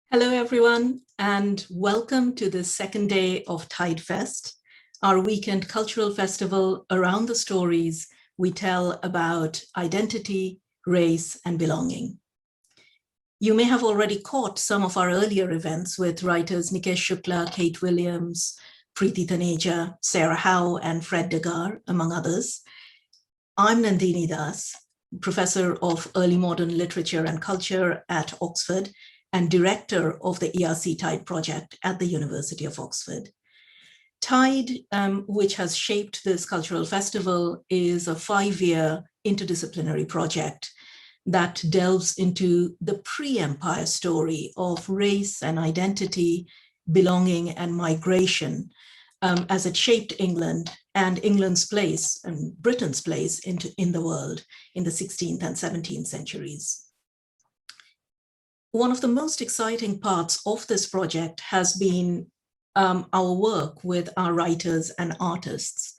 Hello, everyone, and welcome to the second day of TIDEfest, our weekend cultural festival around the stories we tell about identity, race, and belonging. You may have already caught some of our earlier events with writers Nikesh Shukla, Kate Williams, Preeti Taneja, Sarah Howe, and Fred Degar, among others. I'm Nandini Das, Professor of Early Modern Literature and Culture at Oxford, and director of the ERC TIDE project at the University of Oxford. TIDE, which has shaped this cultural festival, is a 5-year interdisciplinary project that delves into the pre-empire story of race and identity, belonging and migration as it shaped England and England's place and Britain's place in the world in the 16th and 17th centuries. One of the most exciting parts of this project has been our work with our writers and artists,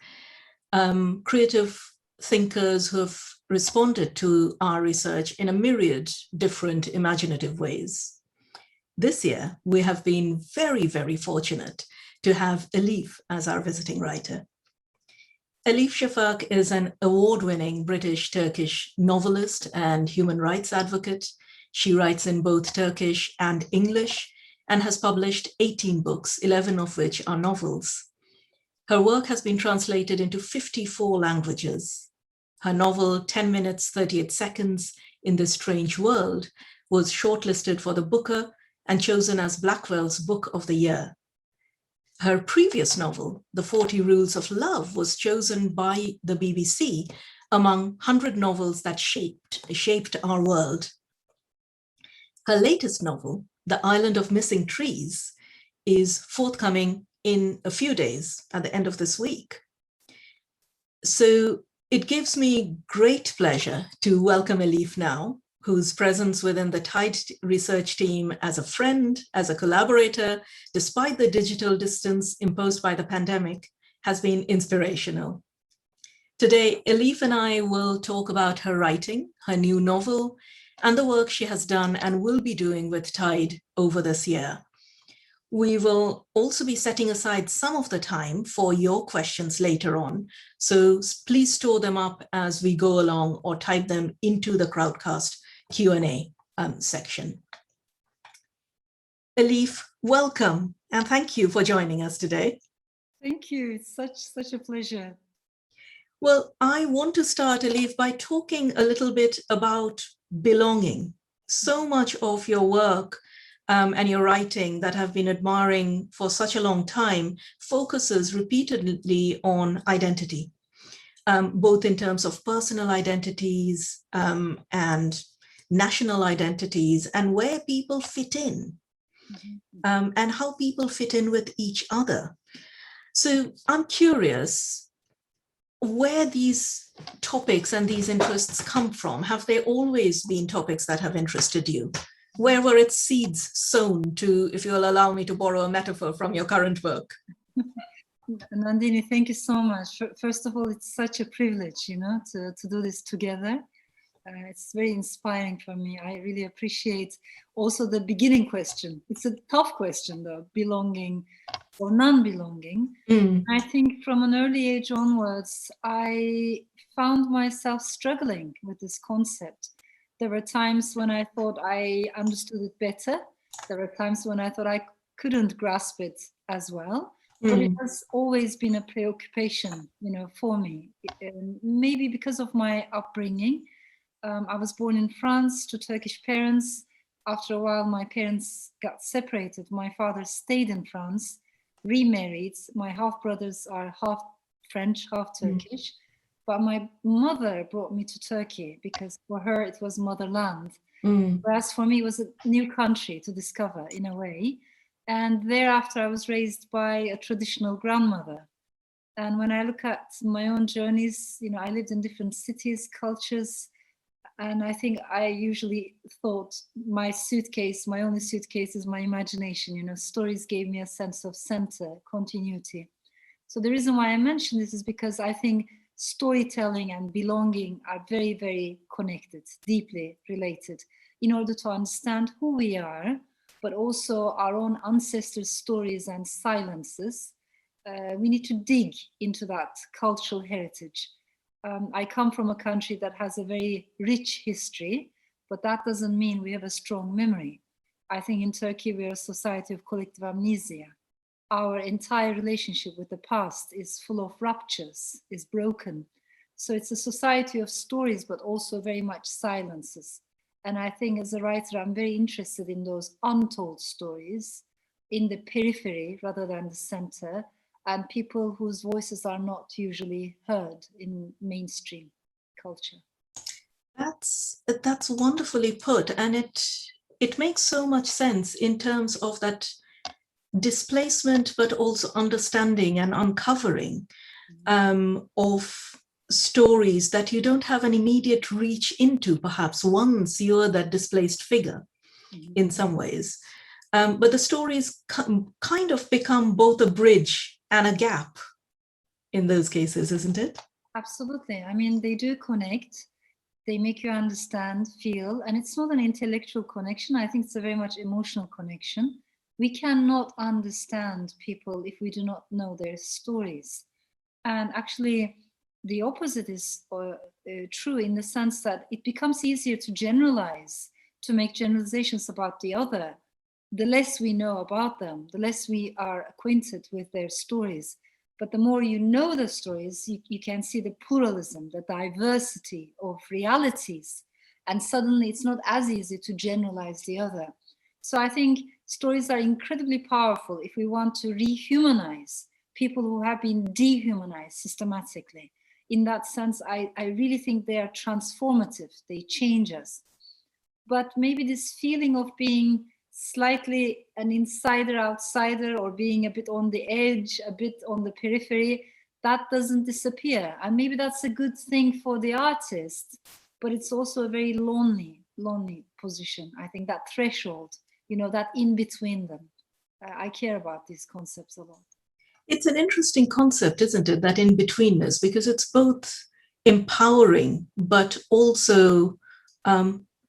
creative thinkers who have responded to our research in a myriad different imaginative ways. This year, we have been very, very fortunate to have Elif as our visiting writer. Elif Shafak is an award-winning British-Turkish novelist and human rights advocate. She writes in both Turkish and English and has published 18 books, 11 of which are novels. Her work has been translated into 54 languages. Her novel, 10 minutes, 38 seconds in this strange world, was shortlisted for the Booker and chosen as Blackwell's Book of the Year. Her previous novel, The 40 Rules of Love, was chosen by the BBC among 100 novels that shaped our world. Her latest novel, The Island of Missing Trees, is forthcoming in a few days at the end of this week. So it gives me great pleasure to welcome Elif now, whose presence within the TIDE research team as a friend, as a collaborator, despite the digital distance imposed by the pandemic, has been inspirational. Today, Elif and I will talk about her writing, her new novel, and the work she has done and will be doing with TIDE over this year. We will also be setting aside some of the time for your questions later on, so please store them up as we go along or type them into the Crowdcast Q&A section. Elif, welcome, and thank you for joining us today. Thank you, it's such a pleasure. Well, I want to start, Elif, by talking a little bit about belonging. So much of your work and your writing that I've been admiring for such a long time focuses repeatedly on identity, both in terms of personal identities and national identities and where people fit in and how people fit in with each other. So I'm curious where these topics and these interests come from. Have they always been topics that have interested you? Where were its seeds sown, to, if you'll allow me to borrow a metaphor from your current work? Nandini, thank you so much. First of all, it's such a privilege, to do this together. It's very inspiring for me. I really appreciate also the beginning question. It's a tough question, though, belonging or non-belonging. I think from an early age onwards, I found myself struggling with this concept. There were times when I thought I understood it better. There were times when I thought I couldn't grasp it as well. But it has always been a preoccupation, for me. Maybe because of my upbringing. I was born in France to Turkish parents. After a while, my parents got separated. My father stayed in France, remarried. My half-brothers are half French, half Turkish. But my mother brought me to Turkey because for her it was motherland. Whereas for me it was a new country to discover in a way. And thereafter I was raised by a traditional grandmother. And when I look at my own journeys, I lived in different cities, cultures, and I think I usually thought my only suitcase is my imagination. Stories gave me a sense of center, continuity. So the reason why I mention this is because I think storytelling and belonging are very, very connected, deeply related. In order to understand who we are, but also our own ancestors' stories and silences. We need to dig into that cultural heritage. I come from a country that has a very rich history, but that doesn't mean we have a strong memory. I think in Turkey, we are a society of collective amnesia. Our entire relationship with the past is full of ruptures, is broken. So it's a society of stories, but also very much silences. And I think as a writer, I'm very interested in those untold stories in the periphery rather than the center, and people whose voices are not usually heard in mainstream culture. That's wonderfully put, and it makes so much sense in terms of that displacement, but also understanding and uncovering of stories that you don't have an immediate reach into, perhaps once you're that displaced figure in some ways. But the stories kind of become both a bridge and a gap in those cases, isn't it? Absolutely. I mean, they do connect. They make you understand, feel, and it's not an intellectual connection. I think it's a very much emotional connection. We cannot understand people if we do not know their stories. And actually, the opposite is true in the sense that it becomes easier to generalize, to make generalizations about the other. The less we know about them, the less we are acquainted with their stories. But the more you know the stories, you can see the pluralism, the diversity of realities. And suddenly it's not as easy to generalize the other. So I think stories are incredibly powerful if we want to rehumanize people who have been dehumanized systematically. In that sense, I really think they are transformative. They change us. But maybe this feeling of being slightly an insider, outsider, or being a bit on the edge, a bit on the periphery, that doesn't disappear. And maybe that's a good thing for the artist, but it's also a very lonely position. I think that threshold, that in between them. I care about these concepts a lot. It's an interesting concept, isn't it, that in-betweenness, because it's both empowering, but also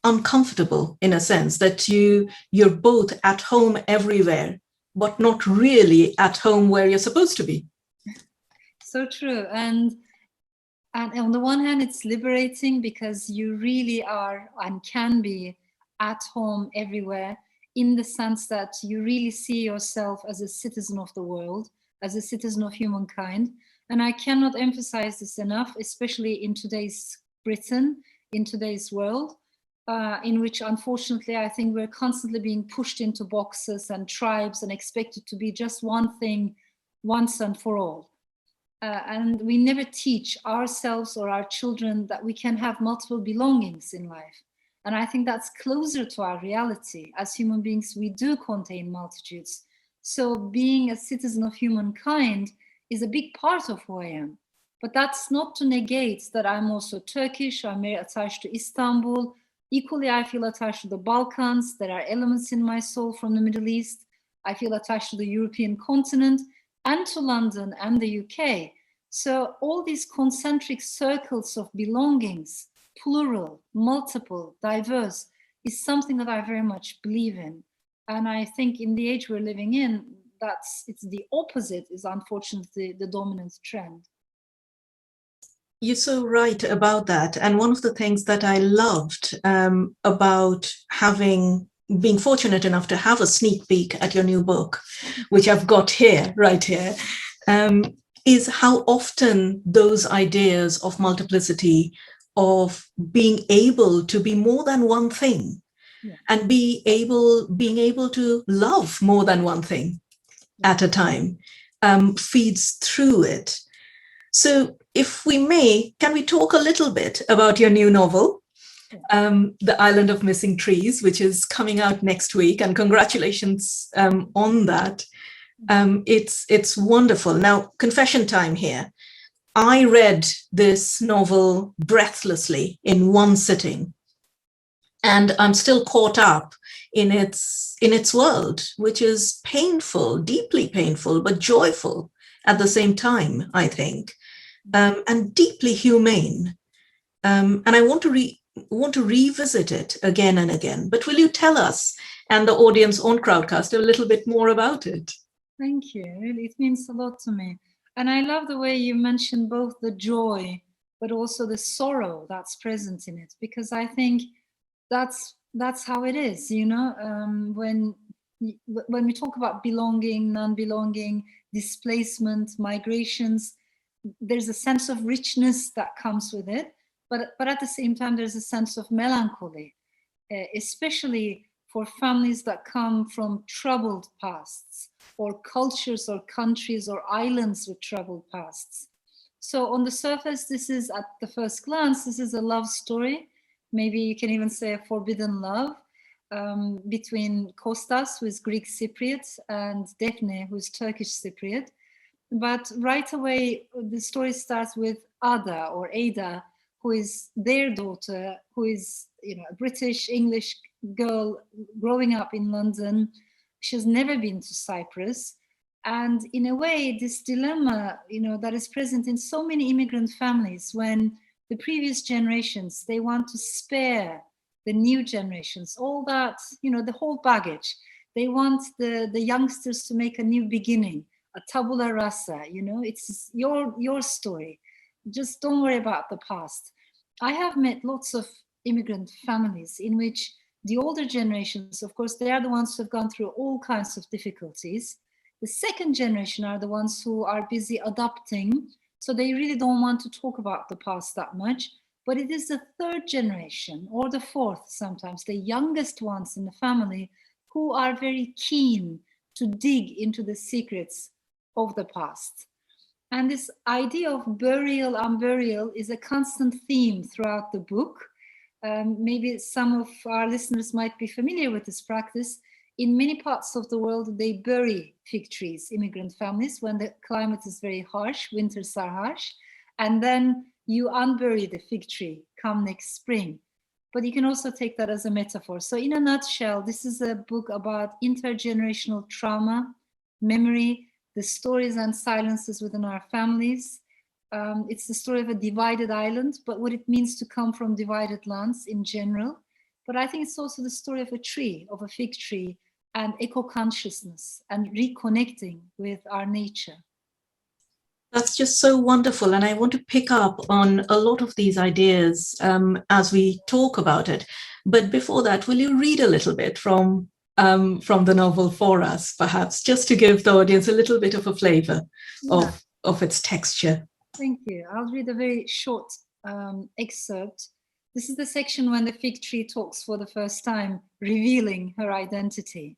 uncomfortable in a sense, that you're both at home everywhere, but not really at home where you're supposed to be. So true. And on the one hand, it's liberating because you really are and can be at home everywhere, in the sense that you really see yourself as a citizen of the world, as a citizen of humankind. And I cannot emphasize this enough, especially in today's Britain, in today's world, in which, unfortunately, I think we're constantly being pushed into boxes and tribes and expected to be just one thing once and for all. And we never teach ourselves or our children that we can have multiple belongings in life. And I think that's closer to our reality. As human beings, we do contain multitudes. So being a citizen of humankind is a big part of who I am. But that's not to negate that I'm also Turkish, I'm very attached to Istanbul. Equally, I feel attached to the Balkans. There are elements in my soul from the Middle East. I feel attached to the European continent and to London and the UK. So all these concentric circles of belongings, plural, multiple, diverse, is something that I very much believe in. And I think in the age we're living in, it's the opposite is unfortunately the dominant trend. You're so right about that. And one of the things that I loved about being fortunate enough to have a sneak peek at your new book, which I've got here, right here, is how often those ideas of multiplicity, of being able to be more than one thing, and being able to love more than one thing at a time, feeds through it. So if we may, can we talk a little bit about your new novel, The Island of Missing Trees, which is coming out next week, and congratulations on that. It's wonderful. Now, confession time here. I read this novel breathlessly in one sitting, and I'm still caught up in its world, which is painful, deeply painful, but joyful at the same time, I think, and deeply humane. And I want to revisit it again and again. But will you tell us and the audience on Crowdcast a little bit more about it. Thank you. Really, it means a lot to me. And I love the way you mentioned both the joy, but also the sorrow that's present in it, because I think that's how it is, you know, when we talk about belonging, non-belonging, displacement, migrations, there's a sense of richness that comes with it, but at the same time there's a sense of melancholy, especially for families that come from troubled pasts, or cultures or countries or islands with troubled pasts. So on the surface, this is, at the first glance, this is a love story. Maybe you can even say a forbidden love between Kostas, who is Greek Cypriot, and Daphne, who is Turkish Cypriot. But right away, the story starts with Ada, who is their daughter, who is, you know, a British English girl growing up in London. She has never been to Cyprus. And in a way, this dilemma, you know, that is present in so many immigrant families, when the previous generations, they want to spare the new generations all that, you know, the whole baggage. They want the youngsters to make a new beginning, a tabula rasa, you know, it's your story. Just don't worry about the past. I have met lots of immigrant families in which the older generations, of course, they are the ones who have gone through all kinds of difficulties. The second generation are the ones who are busy adapting, so they really don't want to talk about the past that much. But it is the third generation, or the fourth sometimes, the youngest ones in the family, who are very keen to dig into the secrets of the past. And this idea of burial, unburial is a constant theme throughout the book. Maybe some of our listeners might be familiar with this practice. In many parts of the world, they bury fig trees, immigrant families, when the climate is very harsh, winters are harsh, and then you unbury the fig tree come next spring. But you can also take that as a metaphor. So in a nutshell, this is a book about intergenerational trauma, memory, the stories and silences within our families. It's the story of a divided island, but what it means to come from divided lands in general. But I think it's also the story of a tree, of a fig tree, and eco-consciousness and reconnecting with our nature. That's just so wonderful. And I want to pick up on a lot of these ideas as we talk about it. But before that, will you read a little bit from the novel for us, perhaps, just to give the audience a little bit of a flavor of its texture? Thank you. I'll read a very short excerpt. This is the section when the fig tree talks for the first time, revealing her identity.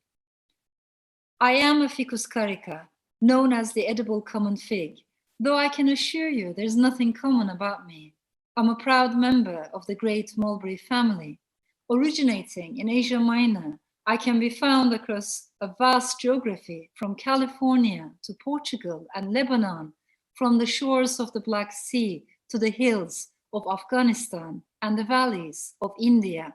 I am a ficus carica, known as the edible common fig, though I can assure you there's nothing common about me. I'm a proud member of the great mulberry family. Originating in Asia Minor, I can be found across a vast geography, from California to Portugal and Lebanon, from the shores of the Black Sea to the hills of Afghanistan and the valleys of India.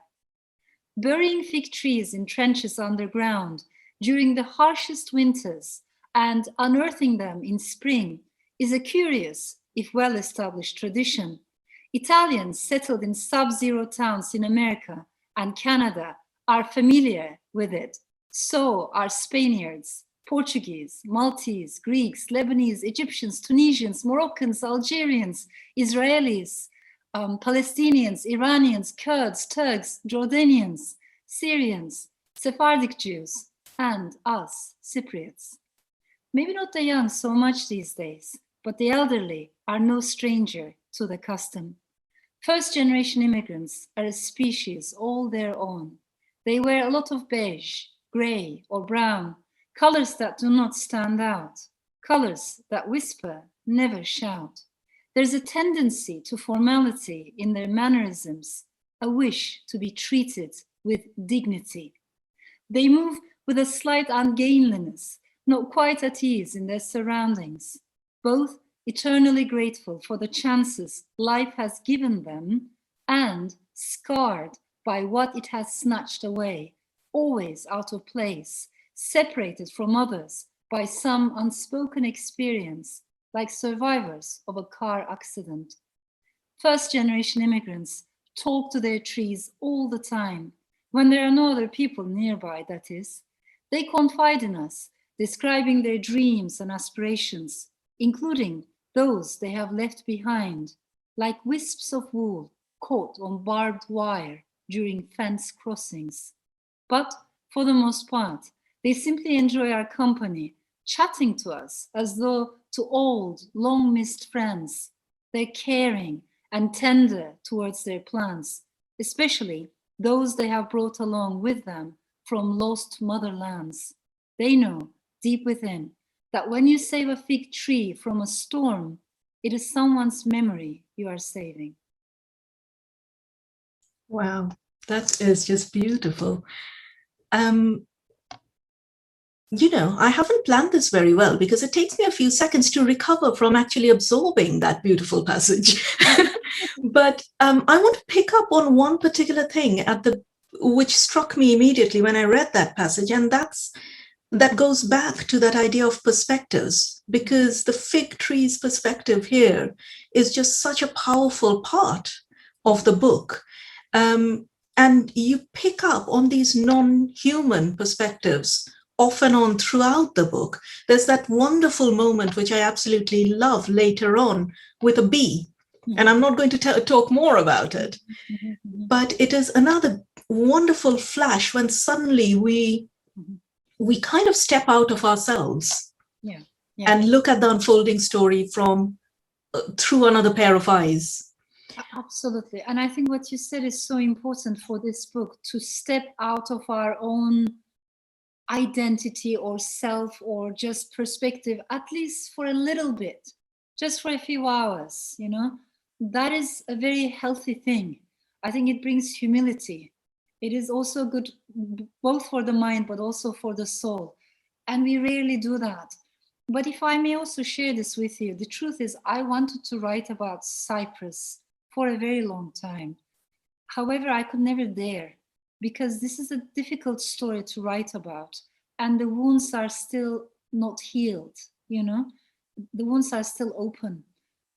Burying fig trees in trenches underground during the harshest winters and unearthing them in spring is a curious, if well-established tradition. Italians settled in sub-zero towns in America and Canada are familiar with it. So are Spaniards, Portuguese, Maltese, Greeks, Lebanese, Egyptians, Tunisians, Moroccans, Algerians, Israelis, Palestinians, Iranians, Kurds, Turks, Jordanians, Syrians, Sephardic Jews, and us, Cypriots. Maybe not the young so much these days, but the elderly are no stranger to the custom. First-generation immigrants are a species all their own. They wear a lot of beige, gray, or brown, colors that do not stand out, colors that whisper, never shout. There's a tendency to formality in their mannerisms, a wish to be treated with dignity. They move with a slight ungainliness, not quite at ease in their surroundings, both eternally grateful for the chances life has given them and scarred by what it has snatched away, always out of place, separated from others by some unspoken experience, like survivors of a car accident. First-generation immigrants talk to their trees all the time, When there are no other people nearby, that is, they confide in us, describing their dreams and aspirations, including those they have left behind, like wisps of wool caught on barbed wire during fence crossings. But for the most part, they simply enjoy our company, chatting to us as though to old, long-missed friends. They're caring and tender towards their plants, especially those they have brought along with them from lost motherlands. They know deep within that when you save a fig tree from a storm, it is someone's memory you are saving. Wow, that is just beautiful. I haven't planned this very well because it takes me a few seconds to recover from actually absorbing that beautiful passage. But I want to pick up on one particular thing which struck me immediately when I read that passage, and that goes back to that idea of perspectives, because the fig tree's perspective here is just such a powerful part of the book. And you pick up on these non-human perspectives off and on throughout the book. There's that wonderful moment, which I absolutely love later on, with a bee. And I'm not going to talk more about it. But it is another wonderful flash when suddenly we kind of step out of ourselves and look at the unfolding story through another pair of eyes. Absolutely. And I think what you said is so important for this book, to step out of our own identity or self or just perspective, at least for a little bit, just for a few hours, that is a very healthy thing. I think it brings humility. It is also good both for the mind, but also for the soul. And we rarely do that. But if I may also share this with you, the truth is I wanted to write about Cyprus for a very long time. However, I could never dare, because this is a difficult story to write about, and the wounds are still not healed, the wounds are still open.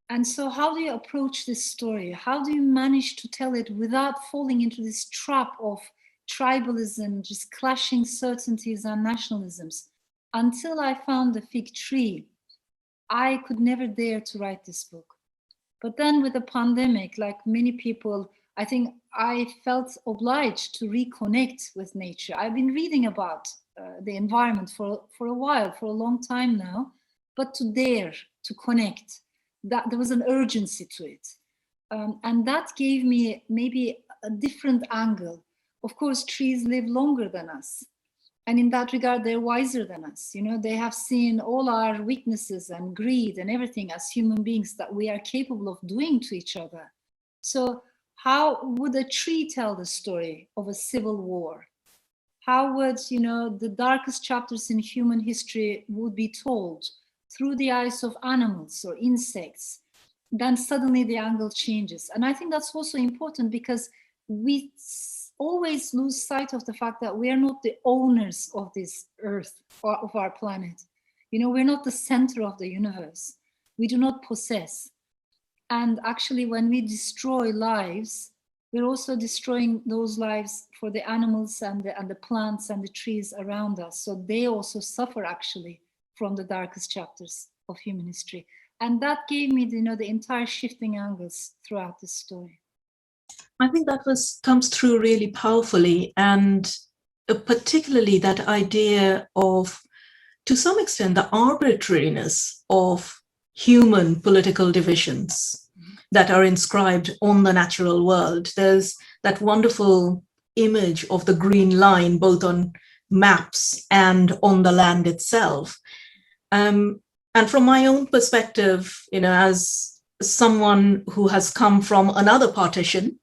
And so how do you approach this story? How do you manage to tell it without falling into this trap of tribalism, just clashing certainties and nationalisms? Until I found the fig tree, I could never dare to write this book. But then with the pandemic, like many people, I think I felt obliged to reconnect with nature. I've been reading about the environment for a while, for a long time now, but to dare to connect, that there was an urgency to it. And that gave me maybe a different angle. Of course, trees live longer than us. And in that regard, they're wiser than us. They have seen all our weaknesses and greed and everything as human beings that we are capable of doing to each other. So how would a tree tell the story of a civil war? How would, the darkest chapters in human history would be told through the eyes of animals or insects? Then suddenly the angle changes. And I think that's also important, because we always lose sight of the fact that we are not the owners of this earth or of our planet. We're not the center of the universe. We do not possess. And actually, when we destroy lives, we're also destroying those lives for the animals and the plants and the trees around us. So they also suffer actually from the darkest chapters of human history. And that gave me the entire shifting angles throughout this story. I think that comes through really powerfully, and particularly that idea of, to some extent, the arbitrariness of human political divisions that are inscribed on the natural world. There's that wonderful image of the green line, both on maps and on the land itself. And from my own perspective, as someone who has come from another partition,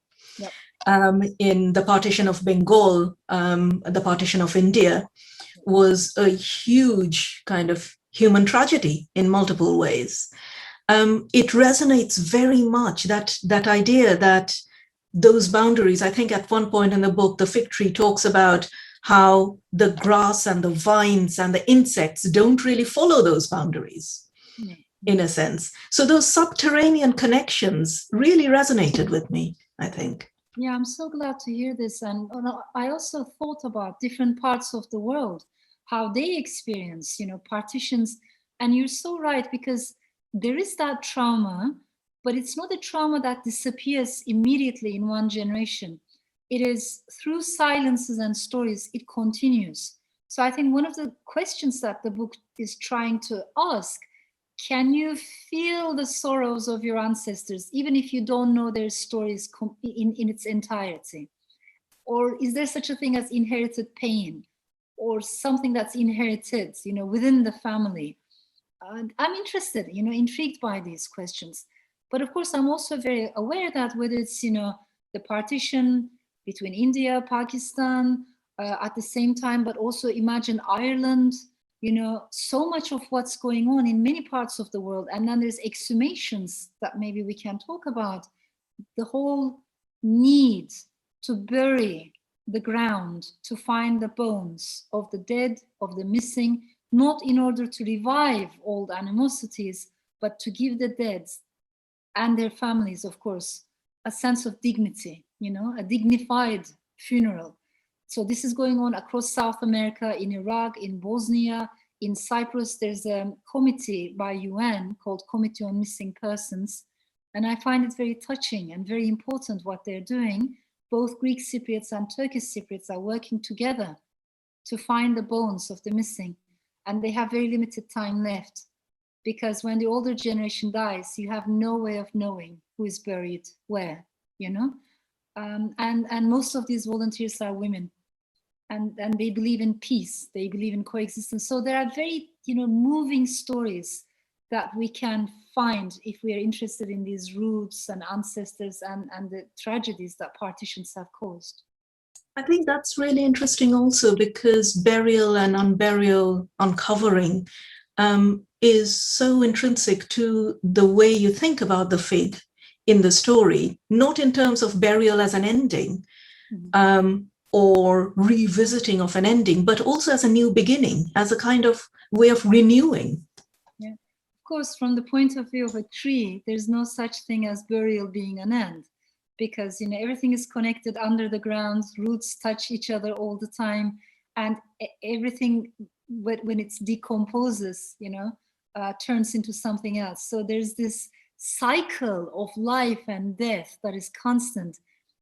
in the partition of Bengal, the partition of India, was a huge kind of human tragedy in multiple ways. It resonates very much, that idea that those boundaries, I think at one point in the book, the fig tree talks about how the grass and the vines and the insects don't really follow those boundaries, in a sense. So those subterranean connections really resonated with me, I think. Yeah, I'm so glad to hear this. And I also thought about different parts of the world, how they experience, partitions. And you're so right, because there is that trauma, but it's not a trauma that disappears immediately in one generation. It is through silences and stories, it continues. So I think one of the questions that the book is trying to ask, can you feel the sorrows of your ancestors, even if you don't know their stories in its entirety? Or is there such a thing as inherited pain, or something that's inherited, within the family? I'm interested, intrigued by these questions. But of course, I'm also very aware that whether it's, the partition between India, Pakistan, at the same time, but also imagine Ireland, so much of what's going on in many parts of the world. And then there's exhumations that maybe we can talk about. The whole need to bury the ground, to find the bones of the dead, of the missing, not in order to revive old animosities, but to give the dead and their families, of course, a sense of dignity, a dignified funeral. So this is going on across South America, in Iraq, in Bosnia, in Cyprus. There's a committee by UN called Committee on Missing Persons. And I find it very touching and very important what they're doing. Both Greek Cypriots and Turkish Cypriots are working together to find the bones of the missing. And they have very limited time left, because when the older generation dies, you have no way of knowing who is buried where, and most of these volunteers are women. And they believe in peace, they believe in coexistence. So there are very, moving stories that we can find if we are interested in these roots and ancestors and the tragedies that partitions have caused. I think that's really interesting also, because burial and unburial uncovering is so intrinsic to the way you think about the fig in the story, not in terms of burial as an ending, or revisiting of an ending, but also as a new beginning, as a kind of way of renewing. Yeah, of course, from the point of view of a tree, there's no such thing as burial being an end, because everything is connected under the ground, roots touch each other all the time, and everything, when it decomposes, turns into something else. So there's this cycle of life and death that is constant.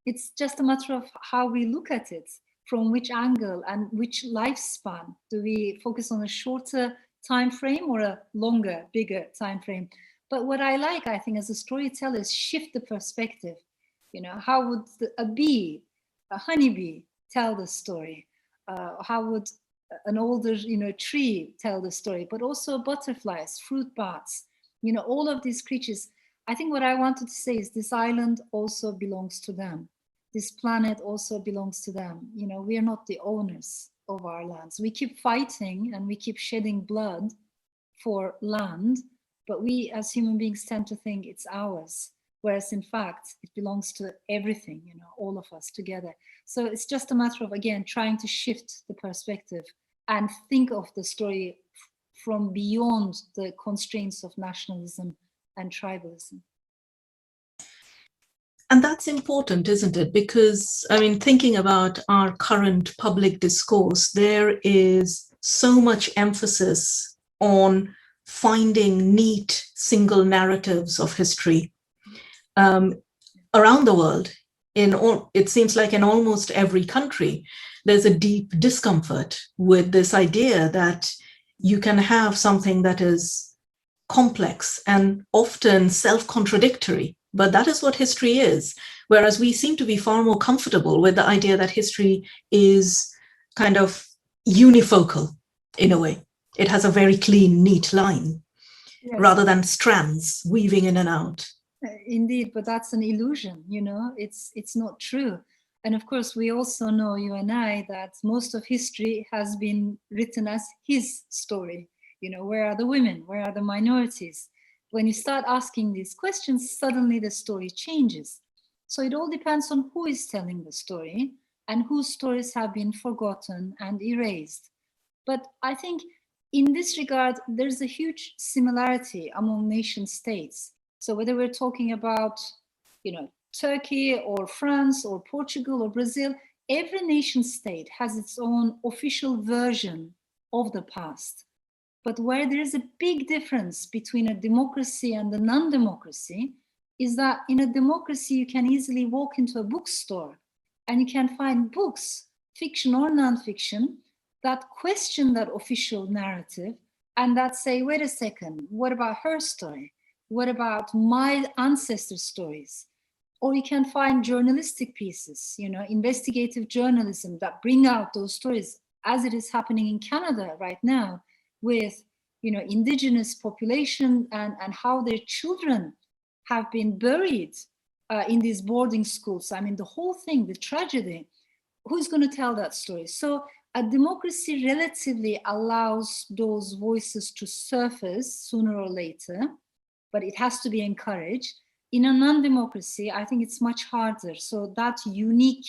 It's just a matter of how we look at it, from which angle and which lifespan. Do we focus on a shorter time frame or a longer, bigger time frame? But what I like, I think, as a storyteller, is shift the perspective. How would a bee, a honeybee, tell the story? How would an older, tree tell the story? But also butterflies, fruit bats, all of these creatures. I think what I wanted to say is this island also belongs to them. This planet also belongs to them. We are not the owners of our lands. We keep fighting and we keep shedding blood for land, but we as human beings tend to think it's ours, whereas in fact it belongs to everything, all of us together. So it's just a matter of, again, trying to shift the perspective and think of the story from beyond the constraints of nationalism and tribalism. And that's important, isn't it? Because, thinking about our current public discourse, there is so much emphasis on finding neat single narratives of history around the world. It seems like in almost every country, there's a deep discomfort with this idea that you can have something that is complex and often self-contradictory. But that is what history is. Whereas we seem to be far more comfortable with the idea that history is kind of unifocal in a way. It has a very clean, neat line, yes, rather than strands weaving in and out. Indeed, but that's an illusion, it's not true. And of course, we also know, you and I, that most of history has been written as his story. Where are the women? Where are the minorities? When you start asking these questions, suddenly the story changes. So it all depends on who is telling the story and whose stories have been forgotten and erased. But I think in this regard, there's a huge similarity among nation states. So whether we're talking about, Turkey or France or Portugal or Brazil, every nation state has its own official version of the past. But where there is a big difference between a democracy and a non-democracy is that in a democracy, you can easily walk into a bookstore and you can find books, fiction or non-fiction, that question that official narrative and that say, wait a second, what about her story? What about my ancestors' stories? Or you can find journalistic pieces, investigative journalism that bring out those stories, as it is happening in Canada right now with, indigenous population and how their children have been buried in these boarding schools. I mean, the whole thing, the tragedy, who's going to tell that story? So a democracy relatively allows those voices to surface sooner or later, but it has to be encouraged. In a non-democracy, I think it's much harder. So that unique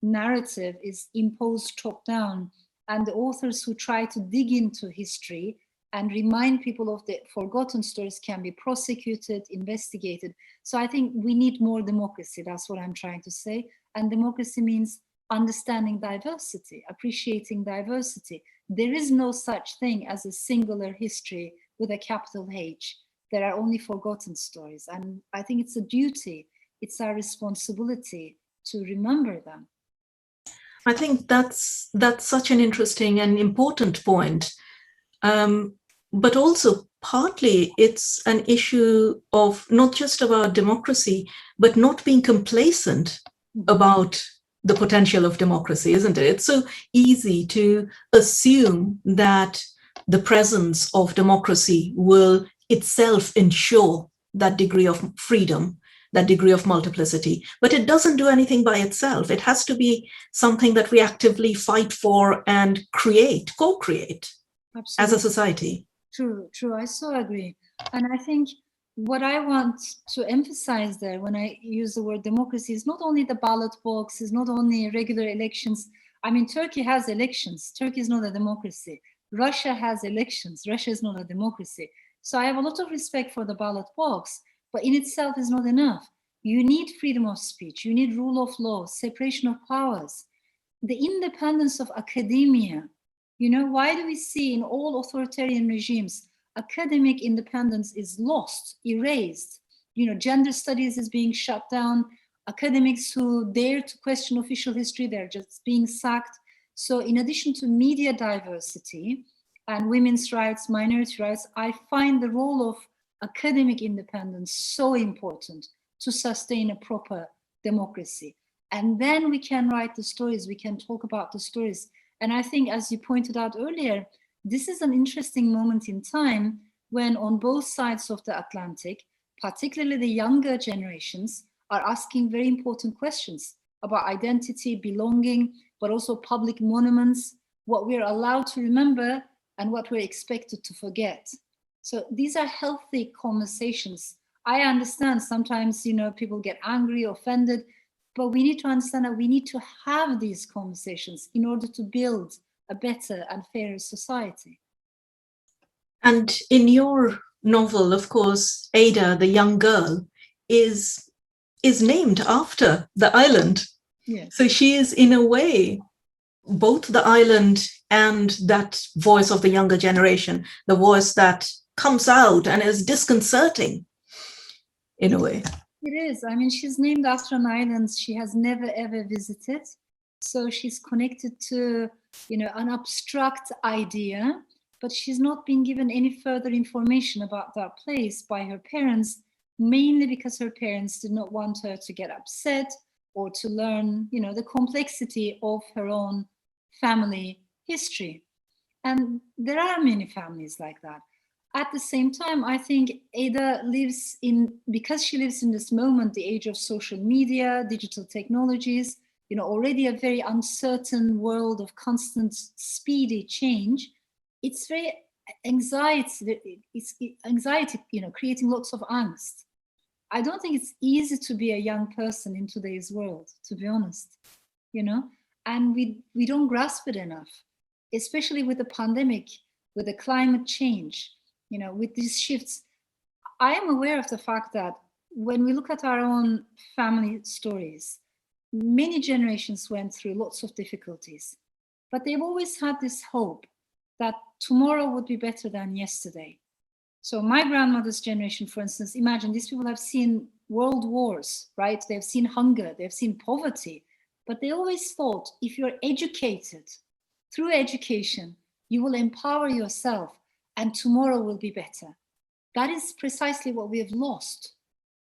narrative is imposed top-down, and the authors who try to dig into history and remind people of the forgotten stories can be prosecuted, investigated. So I think we need more democracy. That's what I'm trying to say. And democracy means understanding diversity, appreciating diversity. There is no such thing as a singular history with a capital H. There are only forgotten stories. And I think it's a duty, it's our responsibility to remember them. I think that's such an interesting and important point. But also partly it's an issue of not just about democracy, but not being complacent about the potential of democracy, isn't it? It's so easy to assume that the presence of democracy will itself ensure that degree of freedom, that degree of multiplicity, but it doesn't do anything by itself. It has to be something that we actively fight for and co-create as a society. True. I so agree. And I think what I want to emphasize there when I use the word democracy is not only the ballot box, is not only regular elections. I mean, Turkey has elections. Turkey is not a democracy. Russia has elections. Russia is not a democracy. So I have a lot of respect for the ballot box, but in itself is not enough. You need freedom of speech. You need rule of law, separation of powers, the independence of academia. Why do we see in all authoritarian regimes, academic independence is lost, erased? Gender studies is being shut down. Academics who dare to question official history, they're just being sacked. So in addition to media diversity and women's rights, minority rights, I find the role of academic independence so important to sustain a proper democracy. And then we can write the stories, we can talk about the stories. And I think, as you pointed out earlier, this is an interesting moment in time when on both sides of the Atlantic, particularly the younger generations, are asking very important questions about identity, belonging, but also public monuments, what we're allowed to remember and what we're expected to forget. So these are healthy conversations. I understand sometimes, people get angry, offended, but we need to understand that we need to have these conversations in order to build a better and fairer society. And in your novel, of course, Ada, the young girl, is named after the island. Yes. So she is, in a way, both the island and that voice of the younger generation, the voice that comes out and is disconcerting in a way. It is. I mean, she's named after an island she has never, ever visited. So she's connected to, an abstract idea, but she's not been given any further information about that place by her parents, mainly because her parents did not want her to get upset or to learn, the complexity of her own family history. And there are many families like that. At the same time, I think Ada because she lives in this moment, the age of social media, digital technologies, already a very uncertain world of constant, speedy change. It's very anxiety, creating lots of angst. I don't think it's easy to be a young person in today's world, to be honest, and we don't grasp it enough, especially with the pandemic, with the climate change. With these shifts, I am aware of the fact that when we look at our own family stories, many generations went through lots of difficulties, but they've always had this hope that tomorrow would be better than yesterday. So my grandmother's generation, for instance, imagine these people have seen world wars, right? They've seen hunger, they've seen poverty, but they always thought if you're educated, through education, you will empower yourself and tomorrow will be better. That is precisely what we have lost.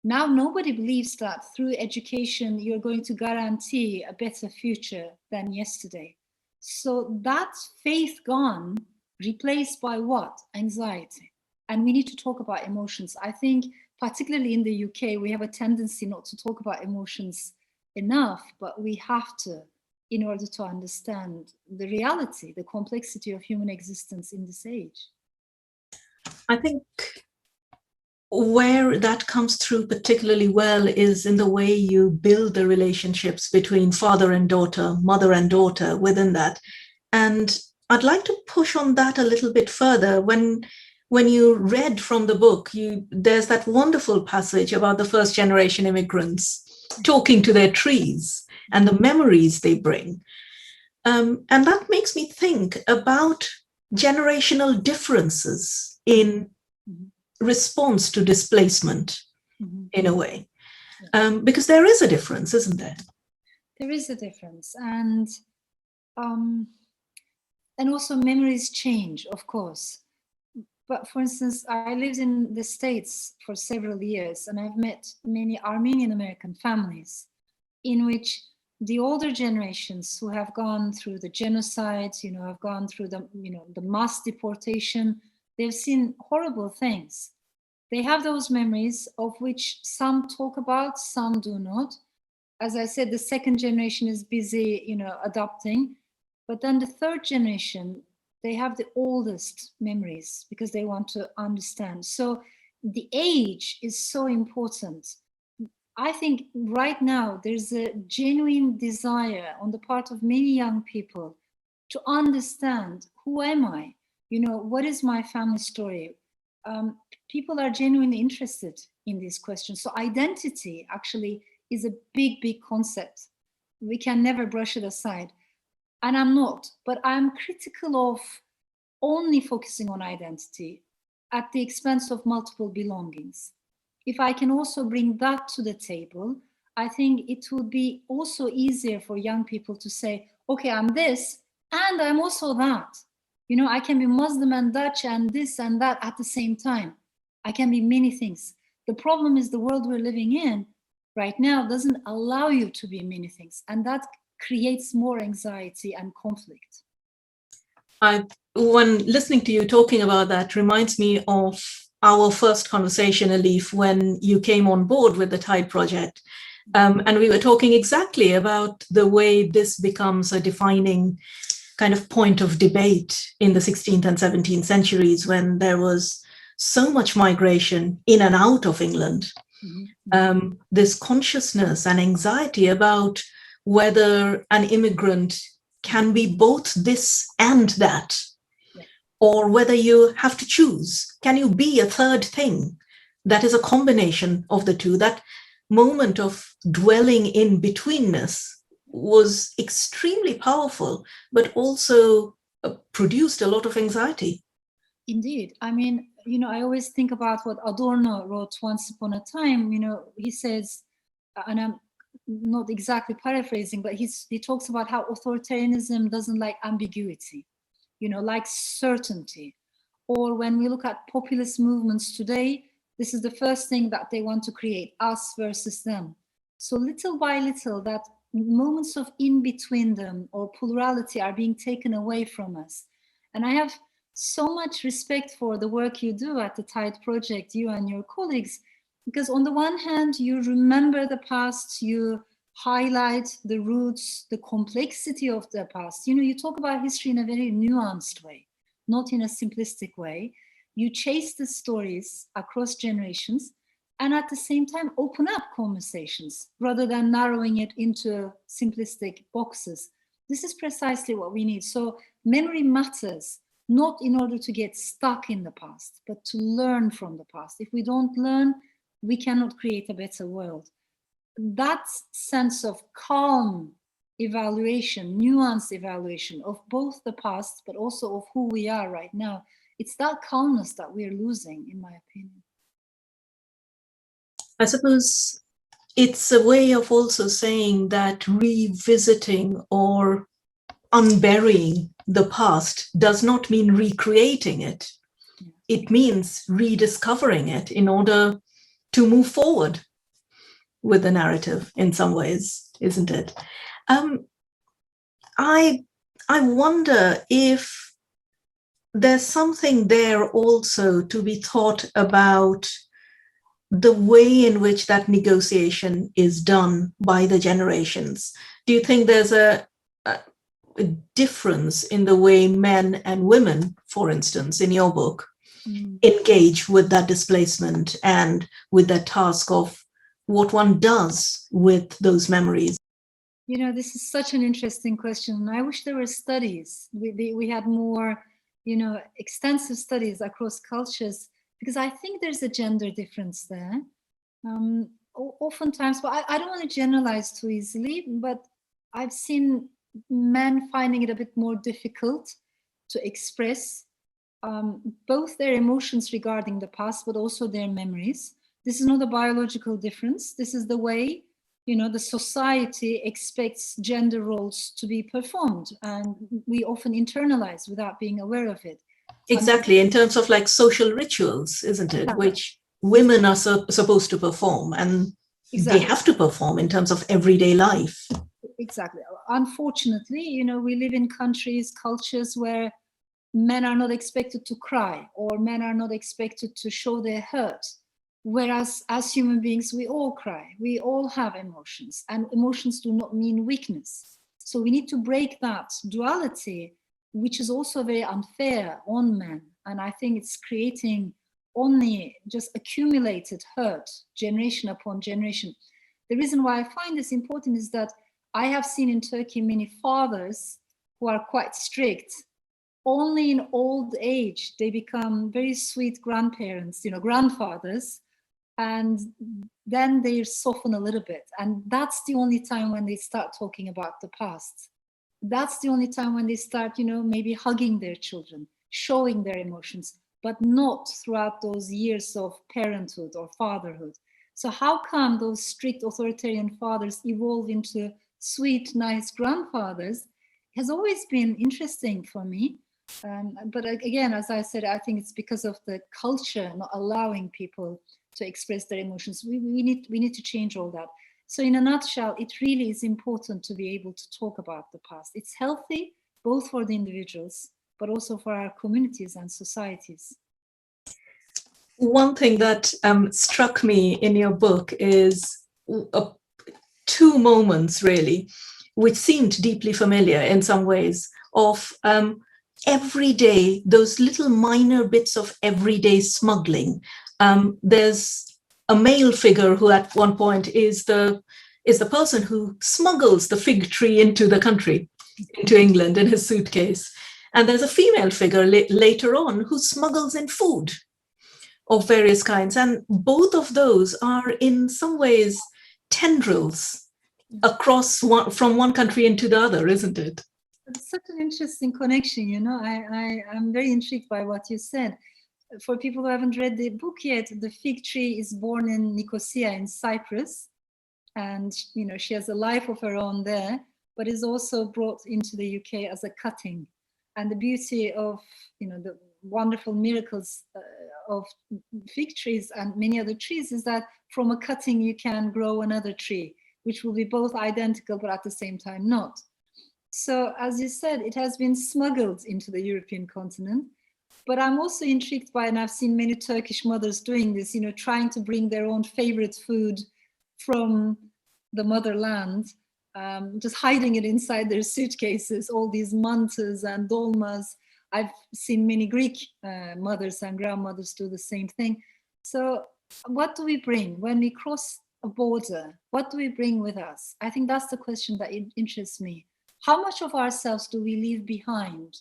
Now nobody believes that through education, you're going to guarantee a better future than yesterday. So that's faith gone, replaced by what? Anxiety. And we need to talk about emotions. I think particularly in the UK, we have a tendency not to talk about emotions enough, but we have to, in order to understand the reality, the complexity of human existence in this age. I think where that comes through particularly well is in the way you build the relationships between father and daughter, mother and daughter within that. And I'd like to push on that a little bit further. When you read from the book, there's that wonderful passage about the first generation immigrants talking to their trees and the memories they bring. And that makes me think about generational differences in response to displacement in a way. Because there is a difference, isn't there? There is a difference. And also memories change, of course. But for instance, I lived in the States for several years, and I've met many Armenian American families in which the older generations who have gone through the genocide, have gone through the mass deportation, they've seen horrible things. They have those memories of which some talk about, some do not. As I said, the second generation is busy, adopting. But then the third generation, they have the oldest memories because they want to understand. So the age is so important. I think right now there's a genuine desire on the part of many young people to understand, who am I? What is my family story? People are genuinely interested in these questions. So identity actually is a big, big concept. We can never brush it aside. And I'm not, but I'm critical of only focusing on identity at the expense of multiple belongings. If I can also bring that to the table, I think it would be also easier for young people to say, okay, I'm this, and I'm also that. I can be Muslim and Dutch and this and that at the same time. I can be many things. The problem is the world we're living in right now doesn't allow you to be many things, and that creates more anxiety and conflict. When listening to you talking about that reminds me of our first conversation, Elif, when you came on board with the TIDE project. And we were talking exactly about the way this becomes a defining kind of point of debate in the 16th and 17th centuries, when there was so much migration in and out of England. This consciousness and anxiety about whether an immigrant can be both this and that, or whether you have to choose. Can you be a third thing that is a combination of the two? That moment of dwelling in betweenness was extremely powerful, but also produced a lot of anxiety. Indeed. I mean, I always think about what Adorno wrote once upon a time. He says, and I'm not exactly paraphrasing, but he talks about how authoritarianism doesn't like ambiguity, like certainty. Or when we look at populist movements today, this is the first thing that they want to create, us versus them. So little by little, that moments of in between them or plurality are being taken away from us. And I have so much respect for the work you do at the TIDE project, you and your colleagues, because on the one hand, you remember the past, you highlight the roots, the complexity of the past. You talk about history in a very nuanced way, not in a simplistic way. You chase the stories across generations and at the same time open up conversations rather than narrowing it into simplistic boxes. This is precisely what we need. So memory matters, not in order to get stuck in the past, but to learn from the past. If we don't learn, we cannot create a better world. That sense of calm evaluation, nuanced evaluation of both the past, but also of who we are right now, it's that calmness that we're losing, in my opinion. I suppose it's a way of also saying that revisiting or unburying the past does not mean recreating it. It means rediscovering it in order to move forward with the narrative in some ways, isn't it? I wonder if there's something there also to be thought about the way in which that negotiation is done by the generations. Do you think there's a difference in the way men and women, for instance, in your book, engage with that displacement and with that task of what one does with those memories? You know, this is such an interesting question. I wish there were studies. We had more, you know, extensive studies across cultures, because I think there's a gender difference there. Oftentimes, but I don't want to generalize too easily, but I've seen men finding it a bit more difficult to express both their emotions regarding the past, but also their memories. This is not a biological difference. This is the way, you know, the society expects gender roles to be performed, and we often internalize without being aware of it. Exactly, in terms of like social rituals, isn't it? Exactly. Which women are supposed to perform, and exactly. They have to perform in terms of everyday life. Exactly. Unfortunately, you know, we live in countries, cultures where men are not expected to cry, or men are not expected to show their hurt. Whereas as human beings, we all cry, we all have emotions, and emotions do not mean weakness. So we need to break that duality, which is also very unfair on men. And I think it's creating only just accumulated hurt, generation upon generation. The reason why I find this important is that I have seen in Turkey many fathers who are quite strict. Only in old age, they become very sweet grandparents, you know, grandfathers, and then they soften a little bit. And that's the only time when they start talking about the past. That's the only time when they start, you know, maybe hugging their children, showing their emotions, but not throughout those years of parenthood or fatherhood. So how come those strict authoritarian fathers evolve into sweet, nice grandfathers has always been interesting for me. But again, as I said, I think it's because of the culture not allowing people to express their emotions. We need to change all that. So in a nutshell, it really is important to be able to talk about the past. It's healthy, both for the individuals, but also for our communities and societies. One thing that struck me in your book is two moments, really, which seemed deeply familiar in some ways, of every day, those little minor bits of everyday smuggling. There's a male figure who at one point is the person who smuggles the fig tree into the country, into England in his suitcase. And there's a female figure later on who smuggles in food of various kinds. And both of those are in some ways tendrils across from one country into the other, isn't it? It's such an interesting connection, you know. I'm very intrigued by what you said. For people who haven't read the book yet, the fig tree is born in Nicosia in Cyprus. And, you know, she has a life of her own there, but is also brought into the UK as a cutting. And the beauty of, you know, the wonderful miracles of fig trees and many other trees is that from a cutting you can grow another tree, which will be both identical, but at the same time not. So as you said, it has been smuggled into the European continent. But I'm also intrigued by, and I've seen many Turkish mothers doing this, you know, trying to bring their own favorite food from the motherland, just hiding it inside their suitcases, all these mantas and dolmas. I've seen many Greek mothers and grandmothers do the same thing. So what do we bring when we cross a border? What do we bring with us? I think that's the question that interests me. How much of ourselves do we leave behind?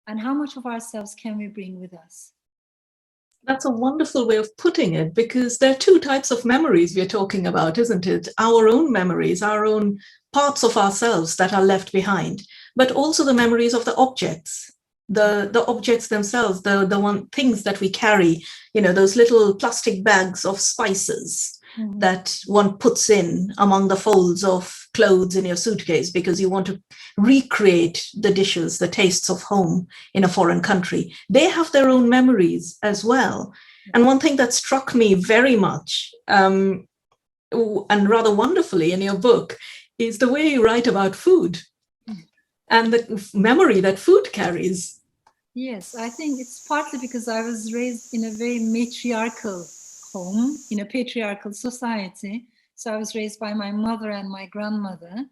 And how much of ourselves can we bring with us? That's a wonderful way of putting it, because there are two types of memories we're talking about, isn't it? Our own memories, our own parts of ourselves that are left behind, but also the memories of the objects, the objects themselves, the one things that we carry, those little plastic bags of spices that one puts in among the folds of clothes in your suitcase because you want to recreate the dishes, the tastes of home in a foreign country. They have their own memories as well. And one thing that struck me very much, and rather wonderfully in your book, is the way you write about food and the memory that food carries. Yes, I think it's partly because I was raised in a very matriarchal home, in a patriarchal society. So I was raised by my mother and my grandmother.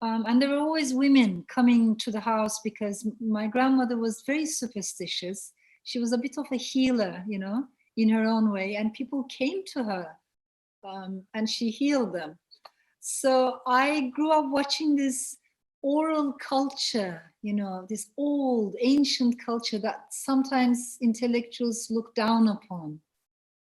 And there were always women coming to the house because my grandmother was very superstitious. She was a bit of a healer, in her own way. And people came to her and she healed them. So I grew up watching this oral culture, this old ancient culture that sometimes intellectuals look down upon,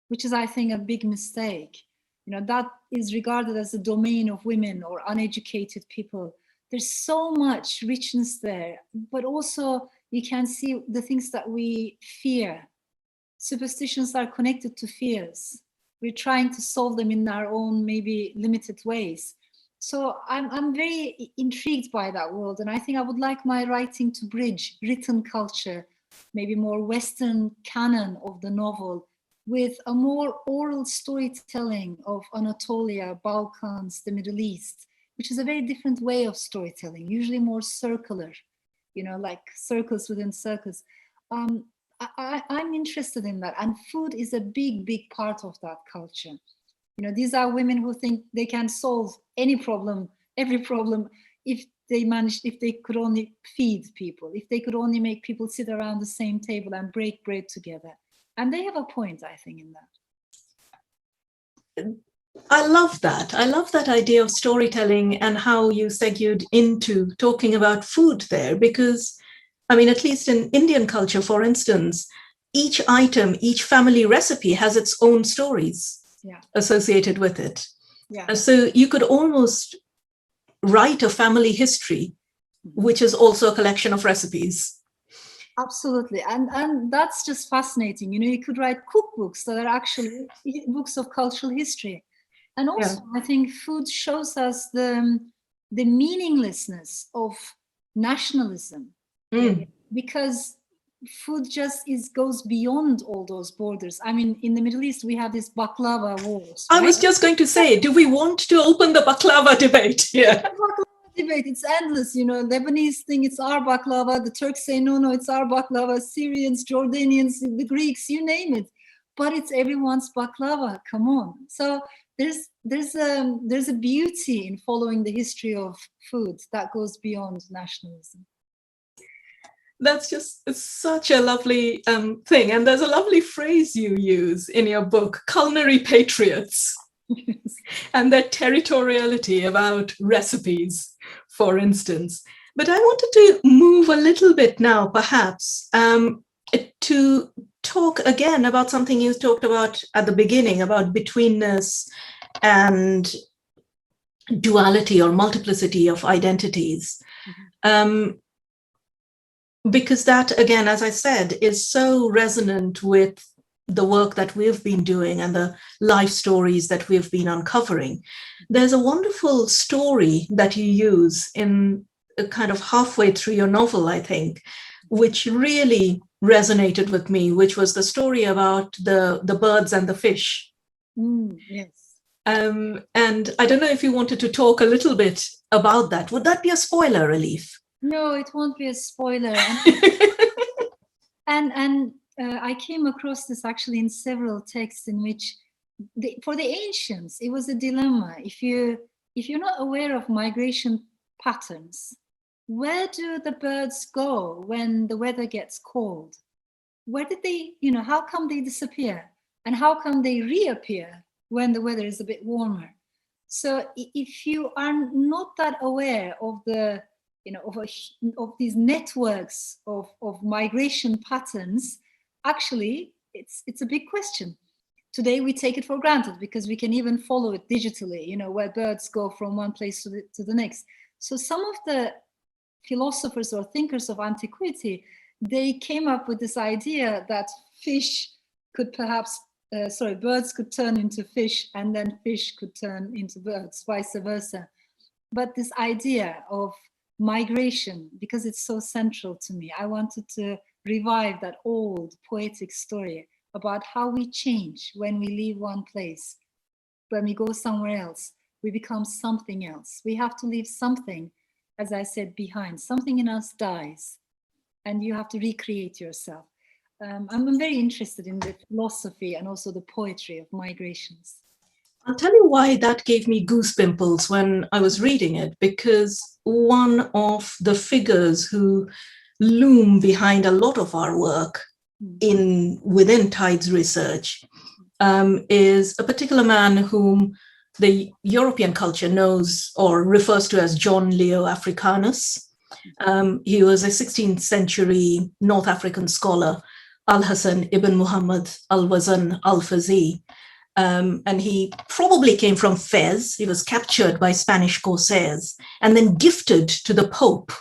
which is, I think, a big mistake. That is regarded as a domain of women or uneducated people. There's so much richness there, but also you can see the things that we fear. Superstitions are connected to fears. We're trying to solve them in our own, maybe limited ways. So I'm very intrigued by that world. And I think I would like my writing to bridge written culture, maybe more Western canon of the novel, with a more oral storytelling of Anatolia, Balkans, the Middle East, which is a very different way of storytelling, usually more circular, like circles within circles. I'm interested in that. And food is a big, big part of that culture. These are women who think they can solve any problem, every problem, if they could only feed people, if they could only make people sit around the same table and break bread together. And they have a point, I think, in that. I love that. I love that idea of storytelling and how you segued into talking about food there, because, at least in Indian culture, for instance, each item, each family recipe has its own stories associated with it. Yeah. So you could almost write a family history, which is also a collection of recipes. Absolutely. And that's just fascinating. You could write cookbooks that are actually books of cultural history. And also, I think food shows us the meaninglessness of nationalism. Because food just goes beyond all those borders. In the Middle East, we have this baklava wars. Right? I was just going to say, do we want to open the baklava debate? Yeah. Debate, it's endless. Lebanese think it's our baklava, the Turks say no, it's our baklava, Syrians, Jordanians, the Greeks, you name it, but it's everyone's baklava. Come on. So there's a beauty in following the history of food that goes beyond nationalism. That's just such a lovely thing, and there's a lovely phrase you use in your book, culinary patriots. And their territoriality about recipes, for instance. But I wanted to move a little bit now, perhaps, to talk again about something you talked about at the beginning, about betweenness and duality or multiplicity of identities. Because that, again, as I said, is so resonant with the work that we've been doing and the life stories that we've been uncovering. There's a wonderful story that you use in kind of halfway through your novel, I think, which really resonated with me, which was the story about the birds and the fish. Yes. And I don't know if you wanted to talk a little bit about that. Would that be a spoiler, Elif? No, it won't be a spoiler. And I came across this actually in several texts in which, for the ancients, it was a dilemma. If you're not aware of migration patterns, where do the birds go when the weather gets cold? Where did they, how come they disappear? And how come they reappear when the weather is a bit warmer? So if you are not that aware of the of these networks of migration patterns, actually it's a big question. Today we take it for granted because we can even follow it digitally, you know, where birds go from one place to the next. So some of the philosophers or thinkers of antiquity, they came up with this idea that fish could perhaps, birds could turn into fish, and then fish could turn into birds, vice versa. But this idea of migration, because it's so central to me, I wanted to revive that old poetic story about how we change when we leave one place. When we go somewhere else, we become something else. We have to leave something, as I said, behind. Something in us dies, and you have to recreate yourself. I'm very interested in the philosophy and also the poetry of migrations. I'll tell you why that gave me goosepimples when I was reading it, because one of the figures who loom behind a lot of our work within Tides research is a particular man whom the European culture knows or refers to as John Leo Africanus. He was a 16th century North African scholar, Al-Hasan ibn Muhammad al-Wazan al-Fazi. And he probably came from Fez. He was captured by Spanish corsairs and then gifted to the Pope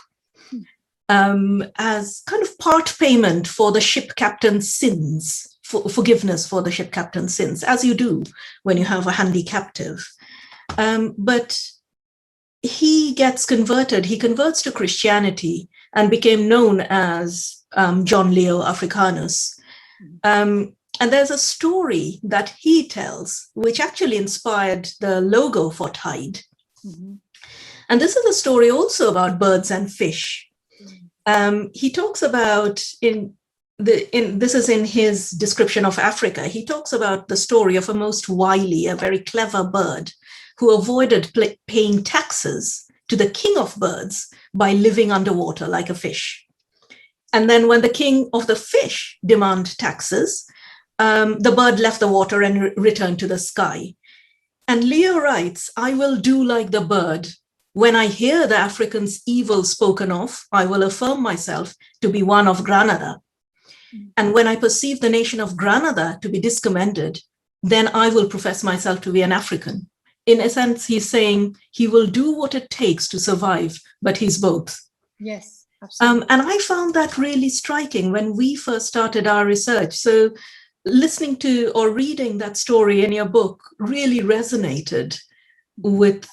as kind of part payment for the ship captain's sins, for forgiveness for the ship captain's sins, as you do when you have a handy captive. But he gets converted. He converts to Christianity and became known as John Leo Africanus. And there's a story that he tells, which actually inspired the logo for Tide. And this is a story also about birds and fish. He talks about, this is in his description of Africa, he talks about the story of a most wily, a very clever bird who avoided paying taxes to the king of birds by living underwater like a fish. And then when the king of the fish demanded taxes, the bird left the water and returned to the sky. And Leo writes, I will do like the bird. When I hear the African's evil spoken of, I will affirm myself to be one of Granada. And when I perceive the nation of Granada to be discommended, then I will profess myself to be an African. In a sense, he's saying he will do what it takes to survive, but he's both. Yes, absolutely. And I found that really striking when we first started our research. So listening to or reading that story in your book really resonated with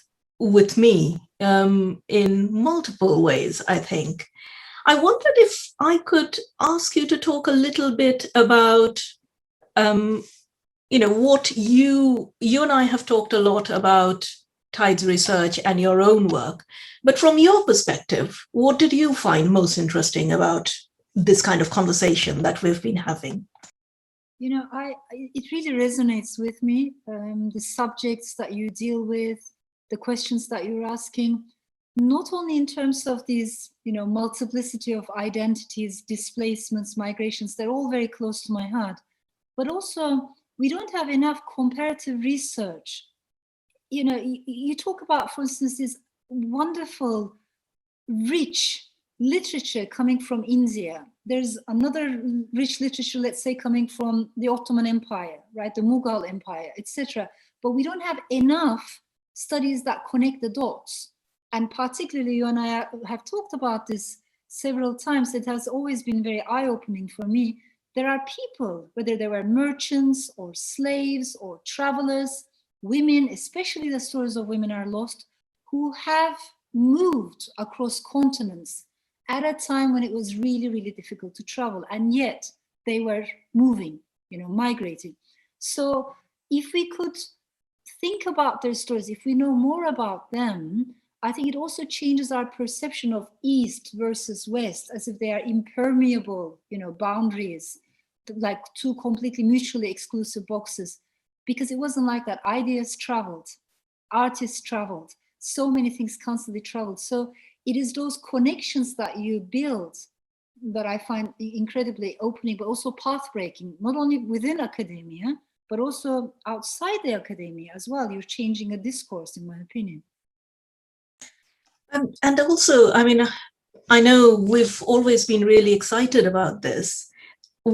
me in multiple ways, I think. I wondered if I could ask you to talk a little bit about, what you and I have talked a lot about Tides research and your own work, but from your perspective, what did you find most interesting about this kind of conversation that we've been having? You know, it really resonates with me, the subjects that you deal with, the questions that you're asking, not only in terms of these, multiplicity of identities, displacements, migrations, they're all very close to my heart, but also we don't have enough comparative research. You talk about, for instance, this wonderful, rich literature coming from India. There's another rich literature, let's say, coming from the Ottoman Empire, right? The Mughal Empire, etc. But we don't have enough studies that connect the dots. And particularly, you and I have talked about this several times. It has always been very eye-opening for me. There are people, whether they were merchants or slaves or travelers, women, especially the stories of women are lost, who have moved across continents at a time when it was really, really difficult to travel. And yet they were moving, migrating. So if we could think about their stories, if we know more about them, I think it also changes our perception of East versus West, as if they are impermeable, boundaries, like two completely mutually exclusive boxes, because it wasn't like that. Ideas traveled, artists traveled, so many things constantly traveled. So it is those connections that you build that I find incredibly opening, but also path-breaking, not only within academia, but also outside the academia as well. You're changing a discourse, in my opinion. And also, I know we've always been really excited about this.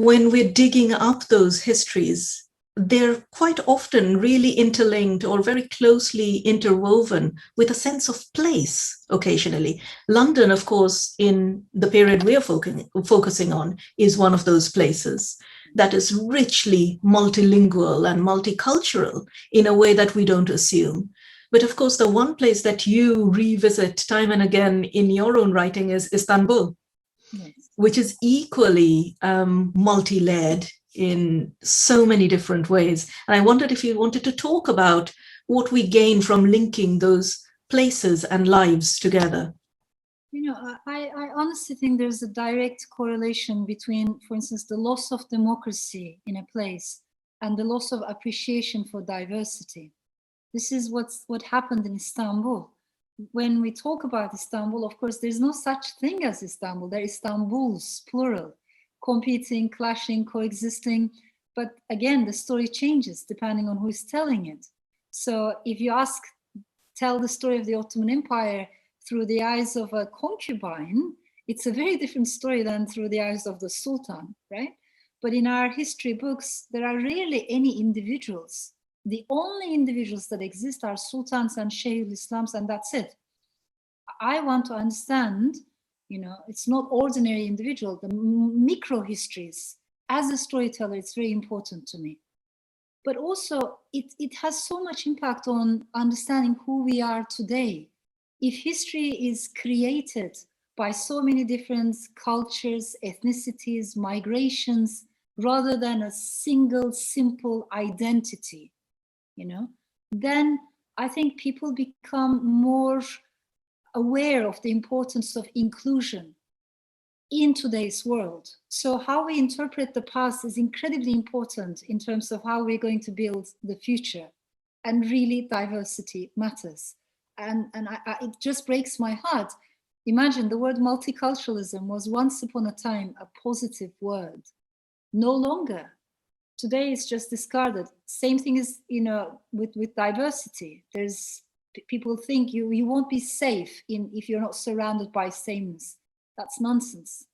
when we're digging up those histories, they're quite often really interlinked or very closely interwoven with a sense of place occasionally. London, of course, in the period we are focusing on, is one of those places that is richly multilingual and multicultural in a way that we don't assume. But of course, the one place that you revisit time and again in your own writing is Istanbul, yes, which is equally multi-layered in so many different ways. And I wondered if you wanted to talk about what we gain from linking those places and lives together. You know, I honestly think there's a direct correlation between, for instance, the loss of democracy in a place and the loss of appreciation for diversity. This is what happened in Istanbul. When we talk about Istanbul, of course, there's no such thing as Istanbul. There are Istanbuls, plural, competing, clashing, coexisting. But again, the story changes depending on who is telling it. So if you tell the story of the Ottoman Empire through the eyes of a concubine, it's a very different story than through the eyes of the Sultan, right? But in our history books, there are rarely any individuals. The only individuals that exist are sultans and shaykhul islams, and that's it. I want to understand, you know, it's not ordinary individual, the micro histories. As a storyteller, it's very important to me. But also, it has so much impact on understanding who we are today. If history is created by so many different cultures, ethnicities, migrations, rather than a single, simple identity, you know, then I think people become more aware of the importance of inclusion in today's world. So how we interpret the past is incredibly important in terms of how we're going to build the future. And really, diversity matters. And it just breaks my heart. Imagine the word multiculturalism was once upon a time a positive word. No longer. Today it's just discarded. Same thing is, you know, with diversity. There's people think you won't be safe if you're not surrounded by sameness. That's nonsense.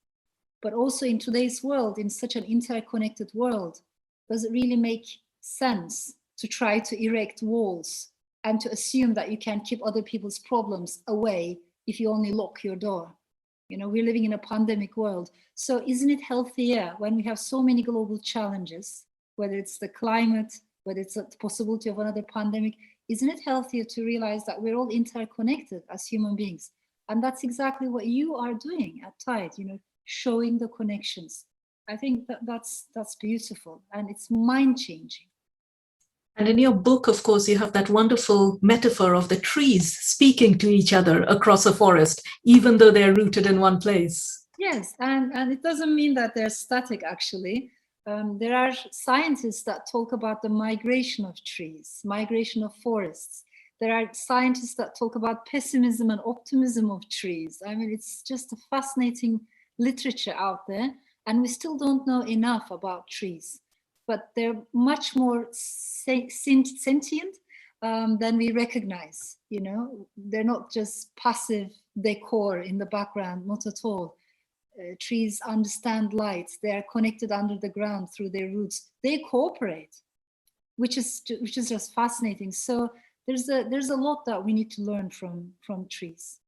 But also in today's world, in such an interconnected world, does it really make sense to try to erect walls and to assume that you can keep other people's problems away if you only lock your door? You know, we're living in a pandemic world. So isn't it healthier when we have so many global challenges, whether it's the climate, whether it's the possibility of another pandemic, isn't it healthier to realize that we're all interconnected as human beings? And that's exactly what you are doing at TIDE, you know, showing the connections. I think that's beautiful and it's mind-changing. And in your book, of course, you have that wonderful metaphor of the trees speaking to each other across a forest, even though they're rooted in one place. Yes, and it doesn't mean that they're static, actually. There are scientists that talk about the migration of trees, migration of forests. There are scientists that talk about pessimism and optimism of trees. I mean, it's just a fascinating literature out there, and we still don't know enough about trees. But they're much more sentient than we recognize. You know, they're not just passive decor in the background, not at all. Trees understand light. They are connected under the ground through their roots. They cooperate, which is just fascinating. So there's a lot that we need to learn from trees.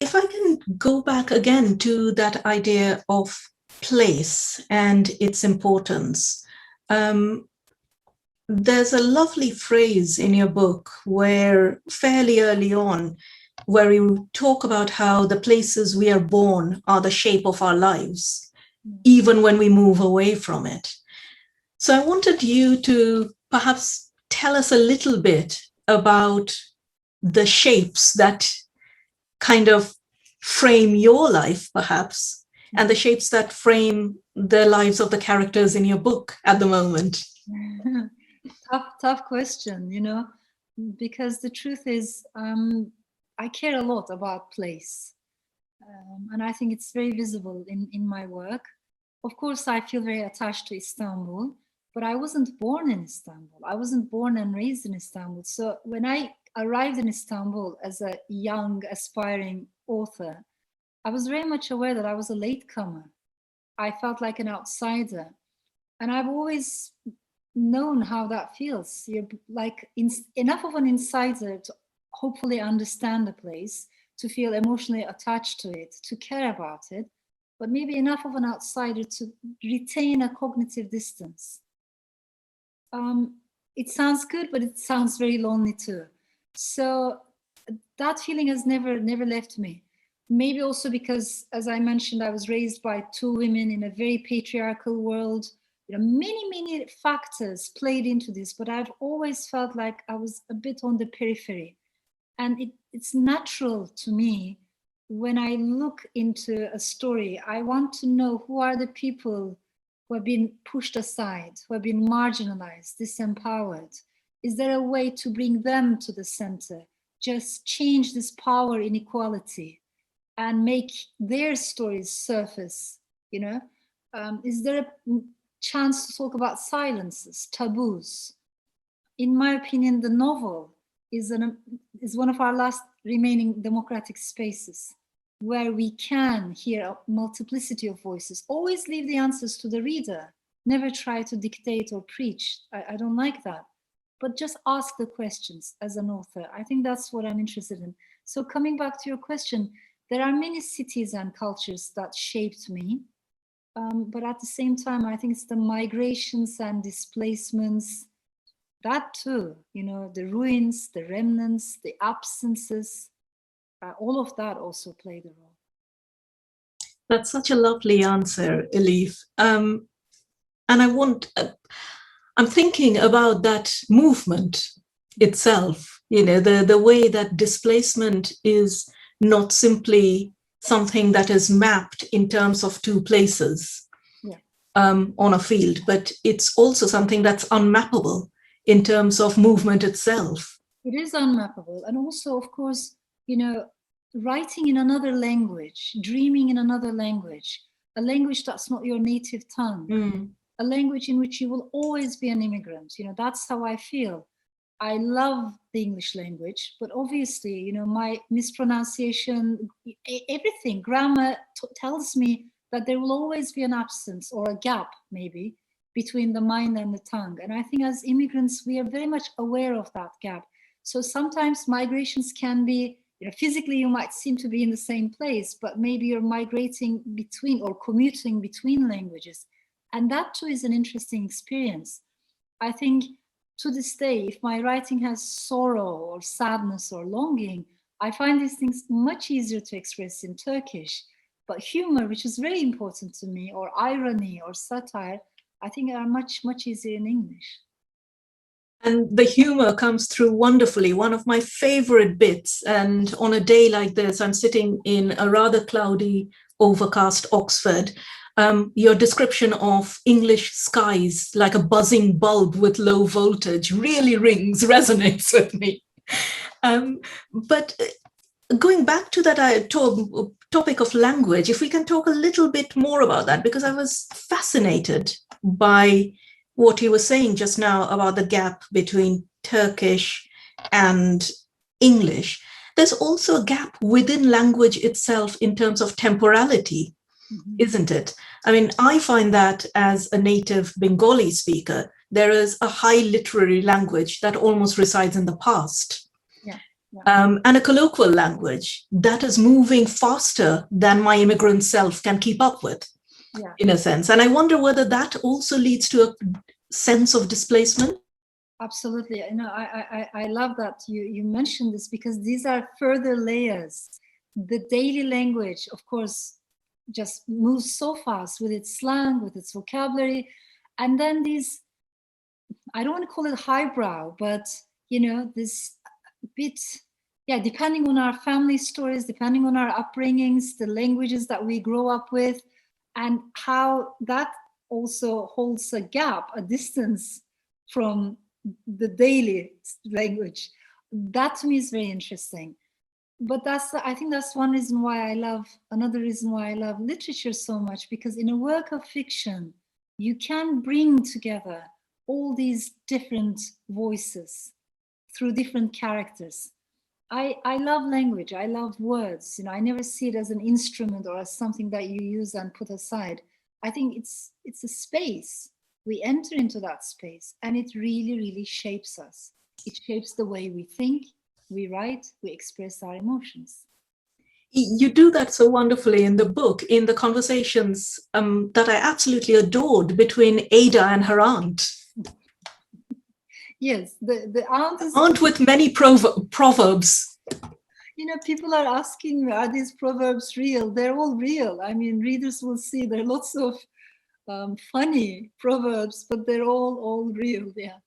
If I can go back again to that idea of place and its importance, there's a lovely phrase in your book where fairly early on, where you talk about how the places we are born are the shape of our lives, even when we move away from it. So I wanted you to perhaps tell us a little bit about the shapes that kind of frame your life, perhaps, and the shapes that frame the lives of the characters in your book at the moment. Tough question, you know, because the truth is, I care a lot about place. And I think it's very visible in my work. Of course, I feel very attached to Istanbul, but I wasn't born in Istanbul. I wasn't born and raised in Istanbul. So when I arrived in Istanbul as a young, aspiring author, I was very much aware that I was a latecomer. I felt like an outsider. And I've always known how that feels. You're like enough of an insider to hopefully understand the place, to feel emotionally attached to it, to care about it, but maybe enough of an outsider to retain a cognitive distance. It sounds good, but it sounds very lonely too. So that feeling has never left me. Maybe also because, as I mentioned, I was raised by two women in a very patriarchal world. Many factors played into this, but I've always felt like I was a bit on the periphery. And it's natural to me when I look into a story, I want to know who are the people who have been pushed aside, who have been marginalized, disempowered. Is there a way to bring them to the center? Just change this power inequality and make their stories surface, Is there a chance to talk about silences, taboos? In my opinion, the novel is one of our last remaining democratic spaces where we can hear a multiplicity of voices. Always leave the answers to the reader. Never try to dictate or preach. I don't like that. But just ask the questions as an author. I think that's what I'm interested in. So coming back to your question, there are many cities and cultures that shaped me. But at the same time, I think it's the migrations and displacements, that too, the ruins, the remnants, the absences, all of that also played a role. That's such a lovely answer, Elif. And I'm thinking about that movement itself, the way that displacement is not simply something that is mapped in terms of two places on a field, but it's also something that's unmappable in terms of movement itself. It is unmappable. And also, of course, writing in another language, dreaming in another language, a language that's not your native tongue, a language in which you will always be an immigrant. That's how I feel. I love the English language, but obviously, my mispronunciation, everything, grammar tells me that there will always be an absence or a gap, maybe, between the mind and the tongue. And I think as immigrants, we are very much aware of that gap. So sometimes migrations can be, physically you might seem to be in the same place, but maybe you're migrating between or commuting between languages. And that too is an interesting experience. I think to this day, if my writing has sorrow or sadness or longing, I find these things much easier to express in Turkish. But humor, which is very important to me, or irony or satire, I think are much easier in English. And the humor comes through wonderfully. One of my favorite bits, and on a day like this, I'm sitting in a rather cloudy, overcast Oxford. Your description of English skies like a buzzing bulb with low voltage really resonates with me. But going back to that topic of language, if we can talk a little bit more about that, because I was fascinated by what you were saying just now about the gap between Turkish and English. There's also a gap within language itself in terms of temporality, isn't it? I mean, I find that as a native Bengali speaker, there is a high literary language that almost resides in the past. And a colloquial language that is moving faster than my immigrant self can keep up with, in a sense. And I wonder whether that also leads to a sense of displacement. Absolutely. I love that you mentioned this, because these are further layers. The daily language, of course, just moves so fast with its slang, with its vocabulary. And then these, I don't want to call it highbrow, but, this bit, depending on our family stories, depending on our upbringings, the languages that we grow up with, and how that also holds a gap, a distance from the daily language. That to me is very interesting. But I think that's another reason why I love literature so much, because in a work of fiction, you can bring together all these different voices through different characters. I love language. I love words. I never see it as an instrument or as something that you use and put aside. I think it's a space. We enter into that space, and it really, really shapes us. It shapes the way we think, we write, we express our emotions. You do that so wonderfully in the book, in the conversations that I absolutely adored between Ada and her aunt. Yes, the aunt is... Aunt with many proverbs. You know, people are asking, are these proverbs real? They're all real. I mean, readers will see there are lots of funny proverbs, but they're all real, yeah.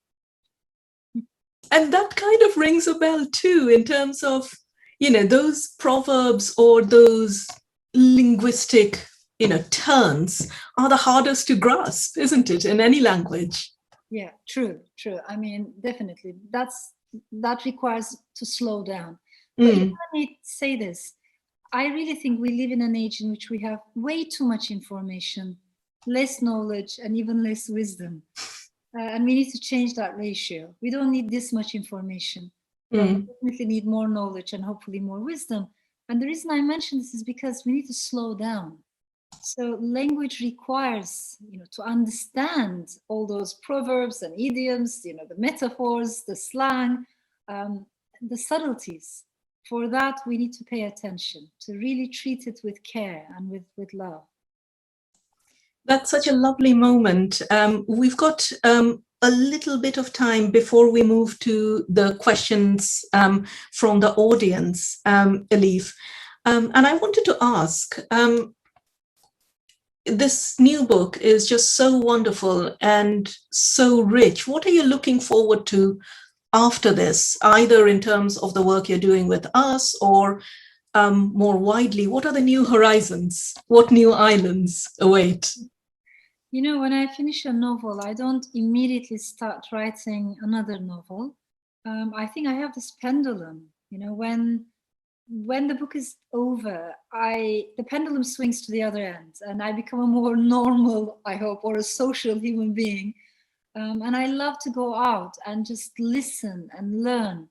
And that kind of rings a bell too, in terms of, you know, those proverbs or those linguistic, you know, turns are the hardest to grasp, isn't it, in any language? Yeah, true. I mean, definitely. That requires to slow down. But let me say this. I really think we live in an age in which we have way too much information, less knowledge, and even less wisdom. And we need to change that ratio. We don't need this much information, but we definitely need more knowledge and hopefully more wisdom. And the reason I mention this is because we need to slow down. So language requires, you know, to understand all those proverbs and idioms, you know, the metaphors, the slang, the subtleties. For that, we need to pay attention, to really treat it with care and with love. That's such a lovely moment. We've got a little bit of time before we move to the questions from the audience, Elif. And I wanted to ask, this new book is just so wonderful and so rich. What are you looking forward to after this, either in terms of the work you're doing with us or more widely? What are the new horizons? What new islands await? You know, when I finish a novel, I don't immediately start writing another novel. I think I have this pendulum. You know, when the book is over, the pendulum swings to the other end, and I become a more normal, I hope, or a social human being. And I love to go out and just listen and learn.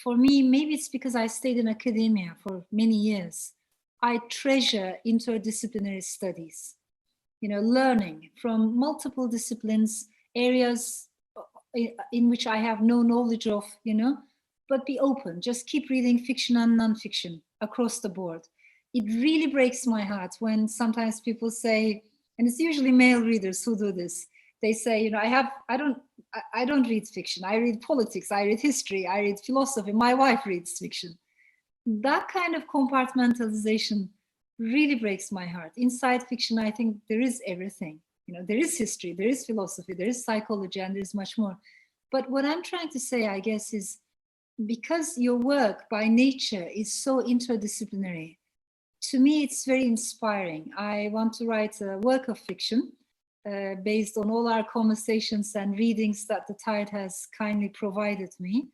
For me, maybe it's because I stayed in academia for many years. I treasure interdisciplinary studies. You know, learning from multiple disciplines, areas in which I have no knowledge of, you know, but be open. Just keep reading fiction and nonfiction across the board. It really breaks my heart when sometimes people say, and it's usually male readers who do this, they say, you know, I don't read fiction. I read politics, I read history, I read philosophy. My wife reads fiction. That kind of compartmentalization really breaks my heart. Inside fiction, I think there is everything. You know, there is history, there is philosophy, there is psychology, and there's much more. But what I'm trying to say, I guess, is because your work by nature is so interdisciplinary, to me, it's very inspiring. I want to write a work of fiction based on all our conversations and readings that the Tide has kindly provided me.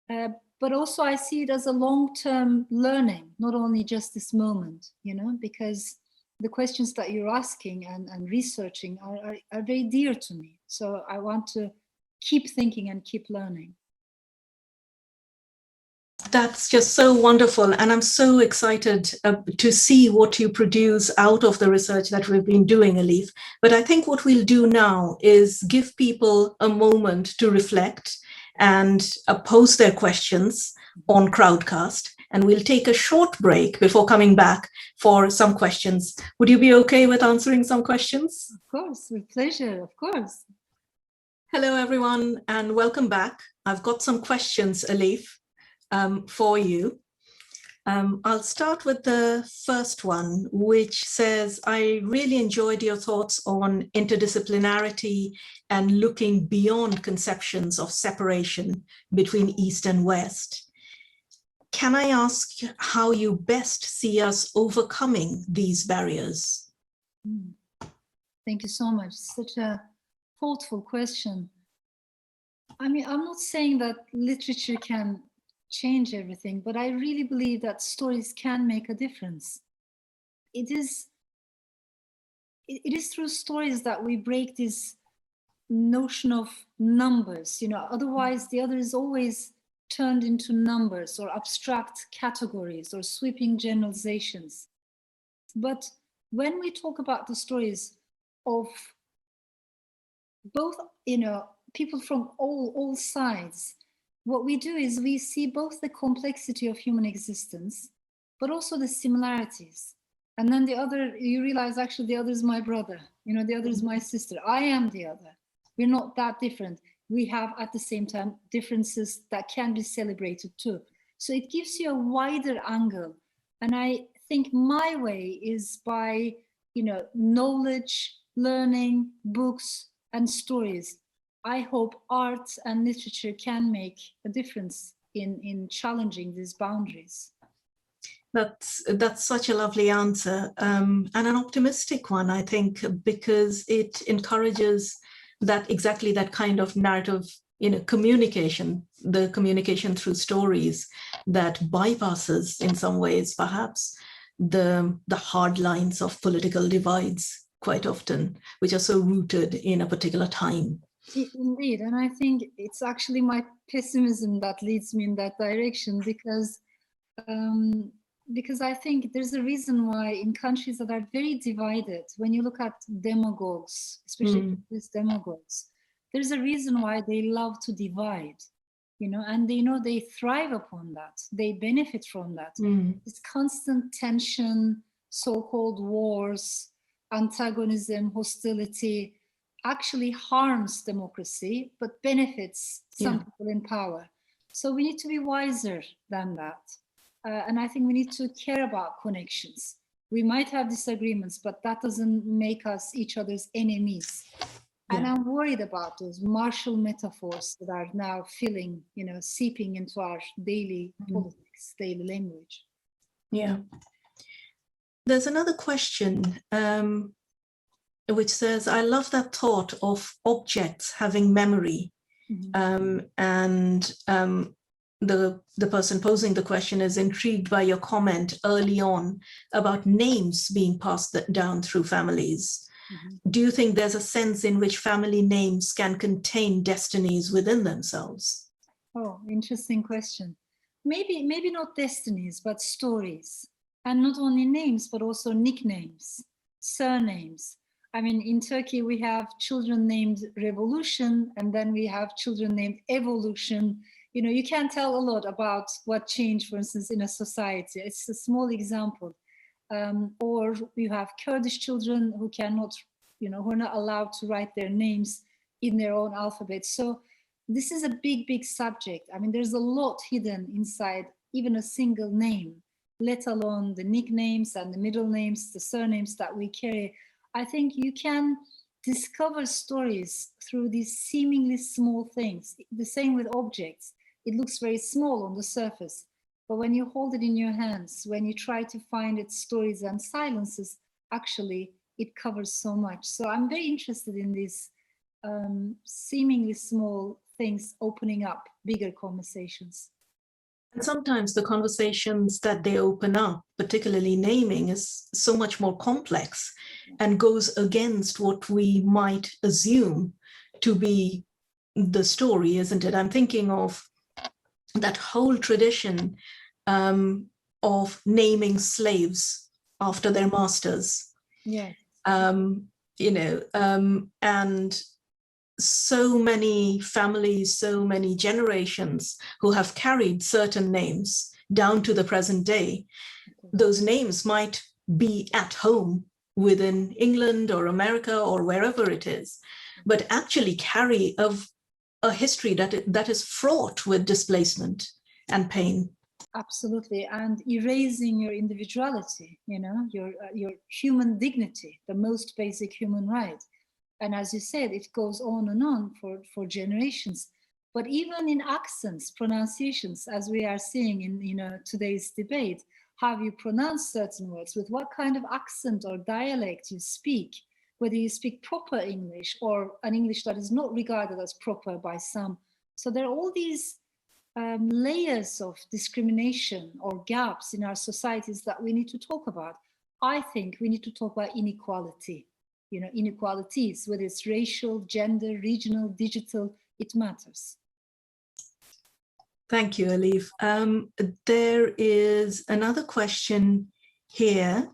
But also I see it as a long-term learning, not only just this moment, you know, because the questions that you're asking and researching are very dear to me. So I want to keep thinking and keep learning. That's just so wonderful. And I'm so excited to see what you produce out of the research that we've been doing, Elif. But I think what we'll do now is give people a moment to reflect and pose their questions on Crowdcast. And we'll take a short break before coming back for some questions. Would you be okay with answering some questions? Of course, with pleasure, of course. Hello, everyone, and welcome back. I've got some questions, Elif, for you. I'll start with the first one, which says, I really enjoyed your thoughts on interdisciplinarity and looking beyond conceptions of separation between East and West. Can I ask how you best see us overcoming these barriers? Thank you so much. Such a thoughtful question. I mean, I'm not saying that literature can change everything, but I really believe that stories can make a difference. It is through stories that we break this notion of numbers, you know, otherwise the other is always turned into numbers or abstract categories or sweeping generalizations. But when we talk about the stories, of both, people from all sides. What we do is we see both the complexity of human existence, but also the similarities. And then you realize actually the other is my brother, the other is my sister. I am the other. We're not that different. We have at the same time differences that can be celebrated too. So it gives you a wider angle. And I think my way is by, knowledge, learning, books, and stories. I hope art and literature can make a difference in challenging these boundaries. That's such a lovely answer, and an optimistic one, I think, because it encourages exactly that kind of narrative, communication, the communication through stories that bypasses in some ways, perhaps, the hard lines of political divides quite often, which are so rooted in a particular time. Indeed, and I think it's actually my pessimism that leads me in that direction, because I think there's a reason why in countries that are very divided, when you look at demagogues, especially these demagogues, there's a reason why they love to divide, and they thrive upon that. They benefit from that. This constant tension, so-called wars, antagonism, hostility, actually harms democracy, but benefits some people in power. So we need to be wiser than that. And I think we need to care about connections. We might have disagreements, but that doesn't make us each other's enemies. And I'm worried about those martial metaphors that are now seeping into our daily politics, daily language. Yeah. There's another question which says, I love that thought of objects having memory. The person posing the question is intrigued by your comment early on about names being passed down through families. Do you think there's a sense in which family names can contain destinies within themselves? Oh, interesting question. Maybe not destinies, but stories. And not only names, but also nicknames, surnames. I mean, in Turkey, we have children named Revolution, and then we have children named Evolution. You can't tell a lot about what changed, for instance, in a society. It's a small example. Or you have Kurdish children who cannot, who are not allowed to write their names in their own alphabet. So this is a big, big subject. I mean, there's a lot hidden inside even a single name, let alone the nicknames and the middle names, the surnames that we carry. I think you can discover stories through these seemingly small things. The same with objects. It looks very small on the surface, but when you hold it in your hands, when you try to find its stories and silences, actually it covers so much. So I'm very interested in these seemingly small things opening up bigger conversations. And sometimes the conversations that they open up, particularly naming, is so much more complex and goes against what we might assume to be the story, isn't it? I'm thinking of that whole tradition of naming slaves after their masters. Yeah. And so many families, so many generations who have carried certain names down to the present day. Those names might be at home within England or America or wherever it is, but actually carry a history that is fraught with displacement and pain. Absolutely, and erasing your individuality, your human dignity, the most basic human right. And as you said, it goes on and on for generations. But even in accents, pronunciations, as we are seeing in today's debate, how you pronounce certain words, with what kind of accent or dialect you speak, whether you speak proper English or an English that is not regarded as proper by some. So there are all these layers of discrimination or gaps in our societies that we need to talk about. I think we need to talk about inequality. Inequalities, whether it's racial, gender, regional, digital, it matters. Thank you, Elif. There is another question here.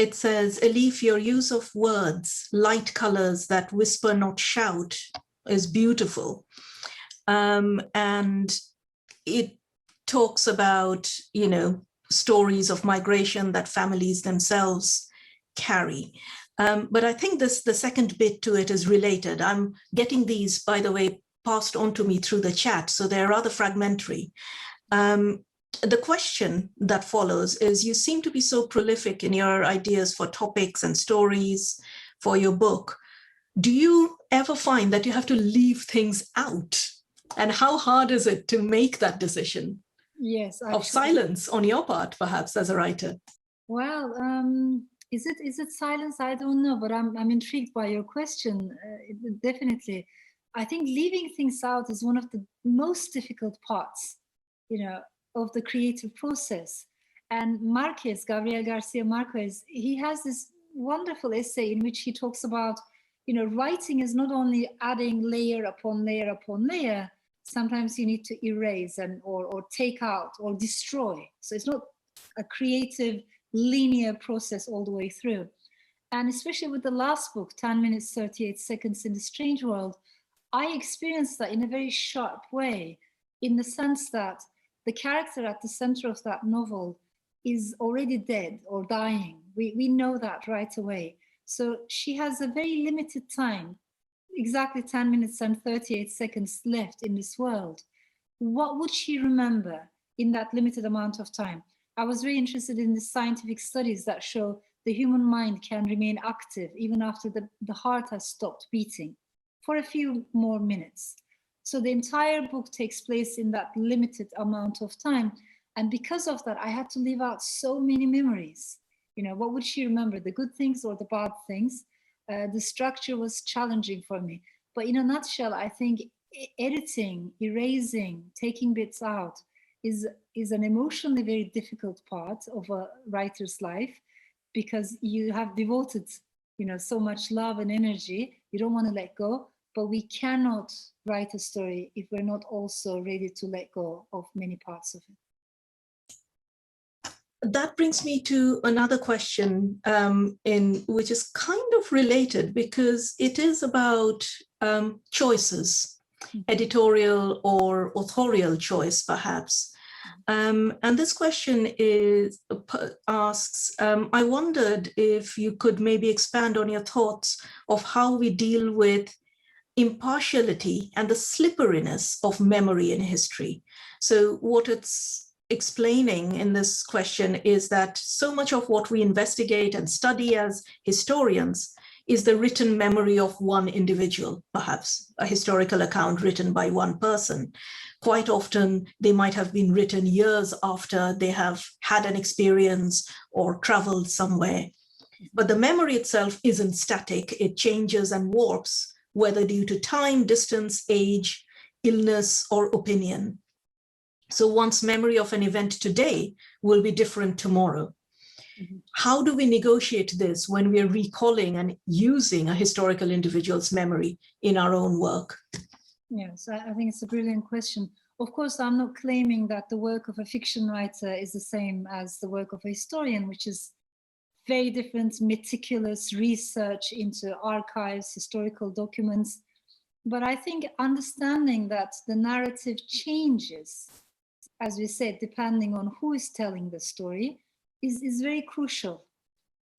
it says, Elif, your use of words, light colors that whisper, not shout, is beautiful. And it talks about, stories of migration that families themselves carry. But I think the second bit to it is related. I'm getting these, by the way, passed on to me through the chat, so they're rather fragmentary. The question that follows is, you seem to be so prolific in your ideas for topics and stories for your book. Do you ever find that you have to leave things out? And how hard is it to make that decision? Yes, actually. Of silence on your part, perhaps, as a writer? Well, is it silence? I don't know, but I'm intrigued by your question. Definitely, I think leaving things out is one of the most difficult parts, of the creative process. And Gabriel Garcia Marquez, he has this wonderful essay in which he talks about, writing is not only adding layer upon layer upon layer. Sometimes you need to erase or take out or destroy. So it's not a creative linear process all the way through. And especially with the last book, 10 minutes, 38 seconds in the Strange World, I experienced that in a very sharp way, in the sense that the character at the center of that novel is already dead or dying. We know that right away. So she has a very limited time, exactly 10 minutes and 38 seconds left in this world. What would she remember in that limited amount of time? I was very interested in the scientific studies that show the human mind can remain active even after the heart has stopped beating for a few more minutes. So the entire book takes place in that limited amount of time. And because of that, I had to leave out so many memories. What would she remember, the good things or the bad things? The structure was challenging for me. But in a nutshell, I think editing, erasing, taking bits out is an emotionally very difficult part of a writer's life, because you have devoted, so much love and energy. You don't want to let go, but we cannot write a story if we're not also ready to let go of many parts of it. That brings me to another question, which is kind of related, because it is about choices, editorial or authorial choice, perhaps. And this question asks, I wondered if you could maybe expand on your thoughts of how we deal with impartiality and the slipperiness of memory in history. So what it's explaining in this question is that so much of what we investigate and study as historians is the written memory of one individual, perhaps a historical account written by one person. Quite often, they might have been written years after they have had an experience or traveled somewhere. But the memory itself isn't static. It changes and warps, whether due to time, distance, age, illness, or opinion. So one's memory of an event today will be different tomorrow. Mm-hmm. How do we negotiate this when we are recalling and using a historical individual's memory in our own work? Yes, I think it's a brilliant question. Of course, I'm not claiming that the work of a fiction writer is the same as the work of a historian, which is very different, meticulous research into archives, historical documents. But I think understanding that the narrative changes, as we said, depending on who is telling the story, is very crucial.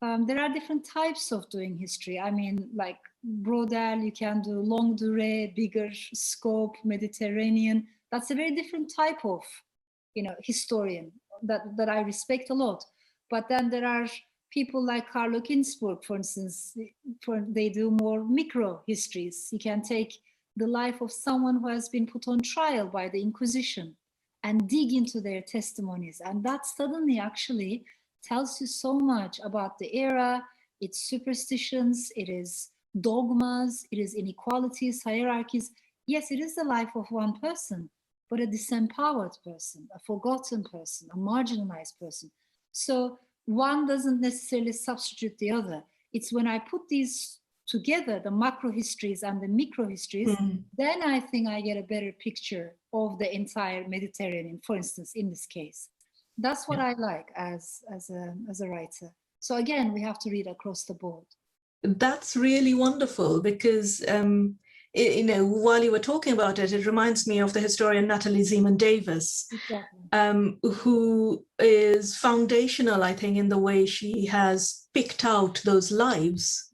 There are different types of doing history. I mean, like Brodel, you can do longue durée, bigger scope, Mediterranean. That's a very different type of, historian that I respect a lot. But then there are people like Carlo Ginzburg, for instance, they do more micro histories. You can take the life of someone who has been put on trial by the Inquisition and dig into their testimonies. And that suddenly actually tells you so much about the era, its superstitions, it is dogmas, it is inequalities, hierarchies. Yes, it is the life of one person, but a disempowered person, a forgotten person, a marginalized person. So one doesn't necessarily substitute the other. It's when I put these together, the macro histories and the micro histories, then I think I get a better picture of the entire Mediterranean, for instance, in this case. That's what I like as a writer. So again, we have to read across the board. That's really wonderful, because while you were talking about it, it reminds me of the historian Natalie Zeman Davis, Exactly. who is foundational, I think, in the way she has picked out those lives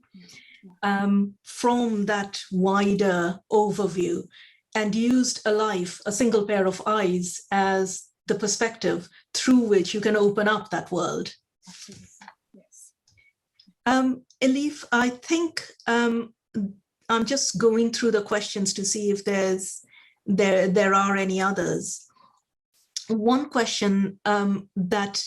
from that wider overview and used a life, a single pair of eyes, as the perspective through which you can open up that world. Absolutely. Yes. Elif, I think I'm just going through the questions to see if there are any others. One question that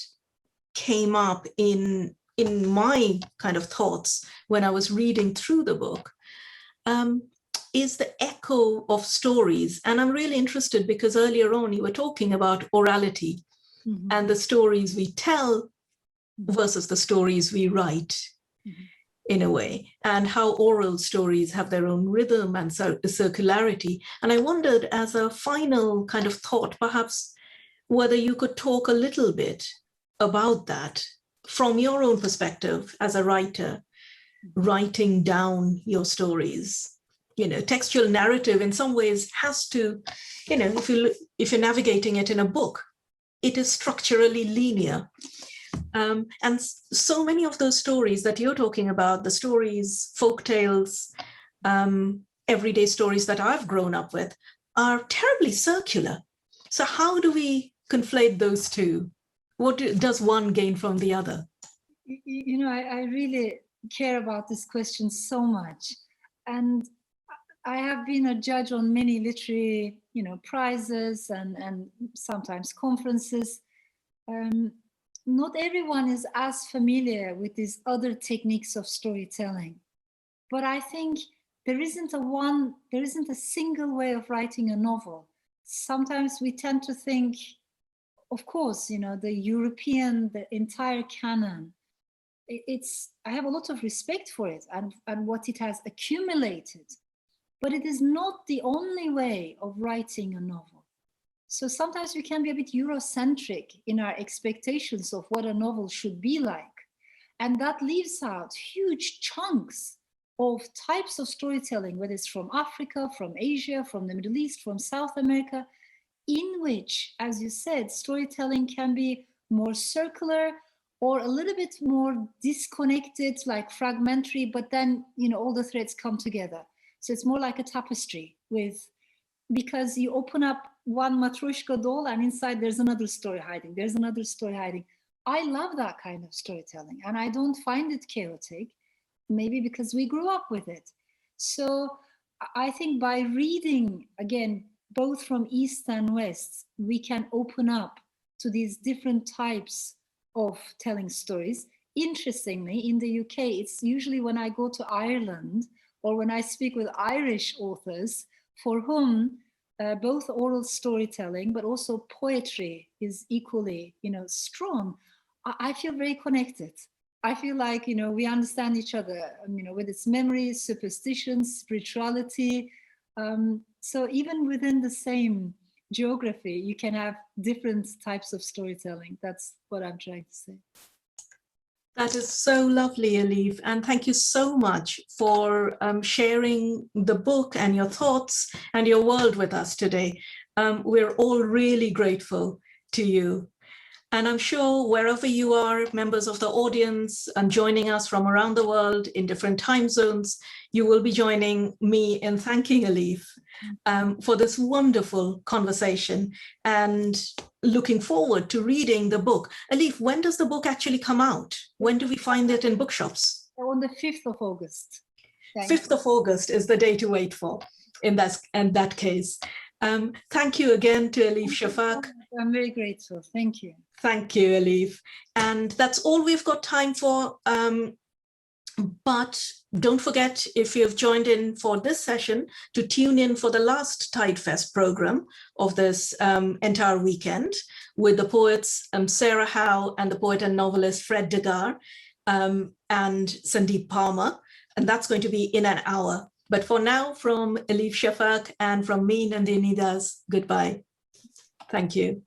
came up in my kind of thoughts when I was reading through the book is the echo of stories. And I'm really interested because earlier on you were talking about orality and the stories we tell versus the stories we write, in a way, and how oral stories have their own rhythm and circularity. And I wondered, as a final kind of thought, perhaps whether you could talk a little bit about that from your own perspective as a writer, writing down your stories. Textual narrative in some ways has to, if you're navigating it in a book, it is structurally linear. And so many of those stories that you're talking about, the stories, folk tales, everyday stories that I've grown up with, are terribly circular. So how do we conflate those two? What does one gain from the other? I really care about this question so much. And I have been a judge on many literary, prizes and sometimes conferences. Not everyone is as familiar with these other techniques of storytelling, but I think there isn't a single way of writing a novel. Sometimes we tend to think, of course, the entire canon. I have a lot of respect for it and what it has accumulated, but it is not the only way of writing a novel. So sometimes we can be a bit Eurocentric in our expectations of what a novel should be like. And that leaves out huge chunks of types of storytelling, whether it's from Africa, from Asia, from the Middle East, from South America, in which, as you said, storytelling can be more circular or a little bit more disconnected, like fragmentary, but then, all the threads come together. So it's more like a tapestry because you open up one Matryoshka doll and inside there's another story hiding. There's another story hiding. I love that kind of storytelling and I don't find it chaotic, maybe because we grew up with it. So I think by reading, again, both from East and West, we can open up to these different types of telling stories. Interestingly, in the UK, it's usually when I go to Ireland or when I speak with Irish authors for whom both oral storytelling, but also poetry is equally, strong. I feel very connected. I feel like, we understand each other, with its memories, superstitions, spirituality. So even within the same geography, you can have different types of storytelling. That's what I'm trying to say. That is so lovely, Elif. And thank you so much for sharing the book and your thoughts and your world with us today. We're all really grateful to you. And I'm sure wherever you are, members of the audience and joining us from around the world in different time zones, you will be joining me in thanking Elif for this wonderful conversation and looking forward to reading the book. Elif, when does the book actually come out? When do we find it in bookshops? On the 5th of August. 5th of August is the day to wait for in that case. Thank you again to Elif Shafak. I'm very grateful. Thank you. Thank you, Elif. And that's all we've got time for. But don't forget, if you've joined in for this session, to tune in for the last TIDEfest program of this entire weekend with the poets Sarah Howe and the poet and novelist Fred Degar and Sandeep Palmer. And that's going to be in an hour. But for now, from Elif Shafak and from me, Nandini Das, goodbye. Thank you.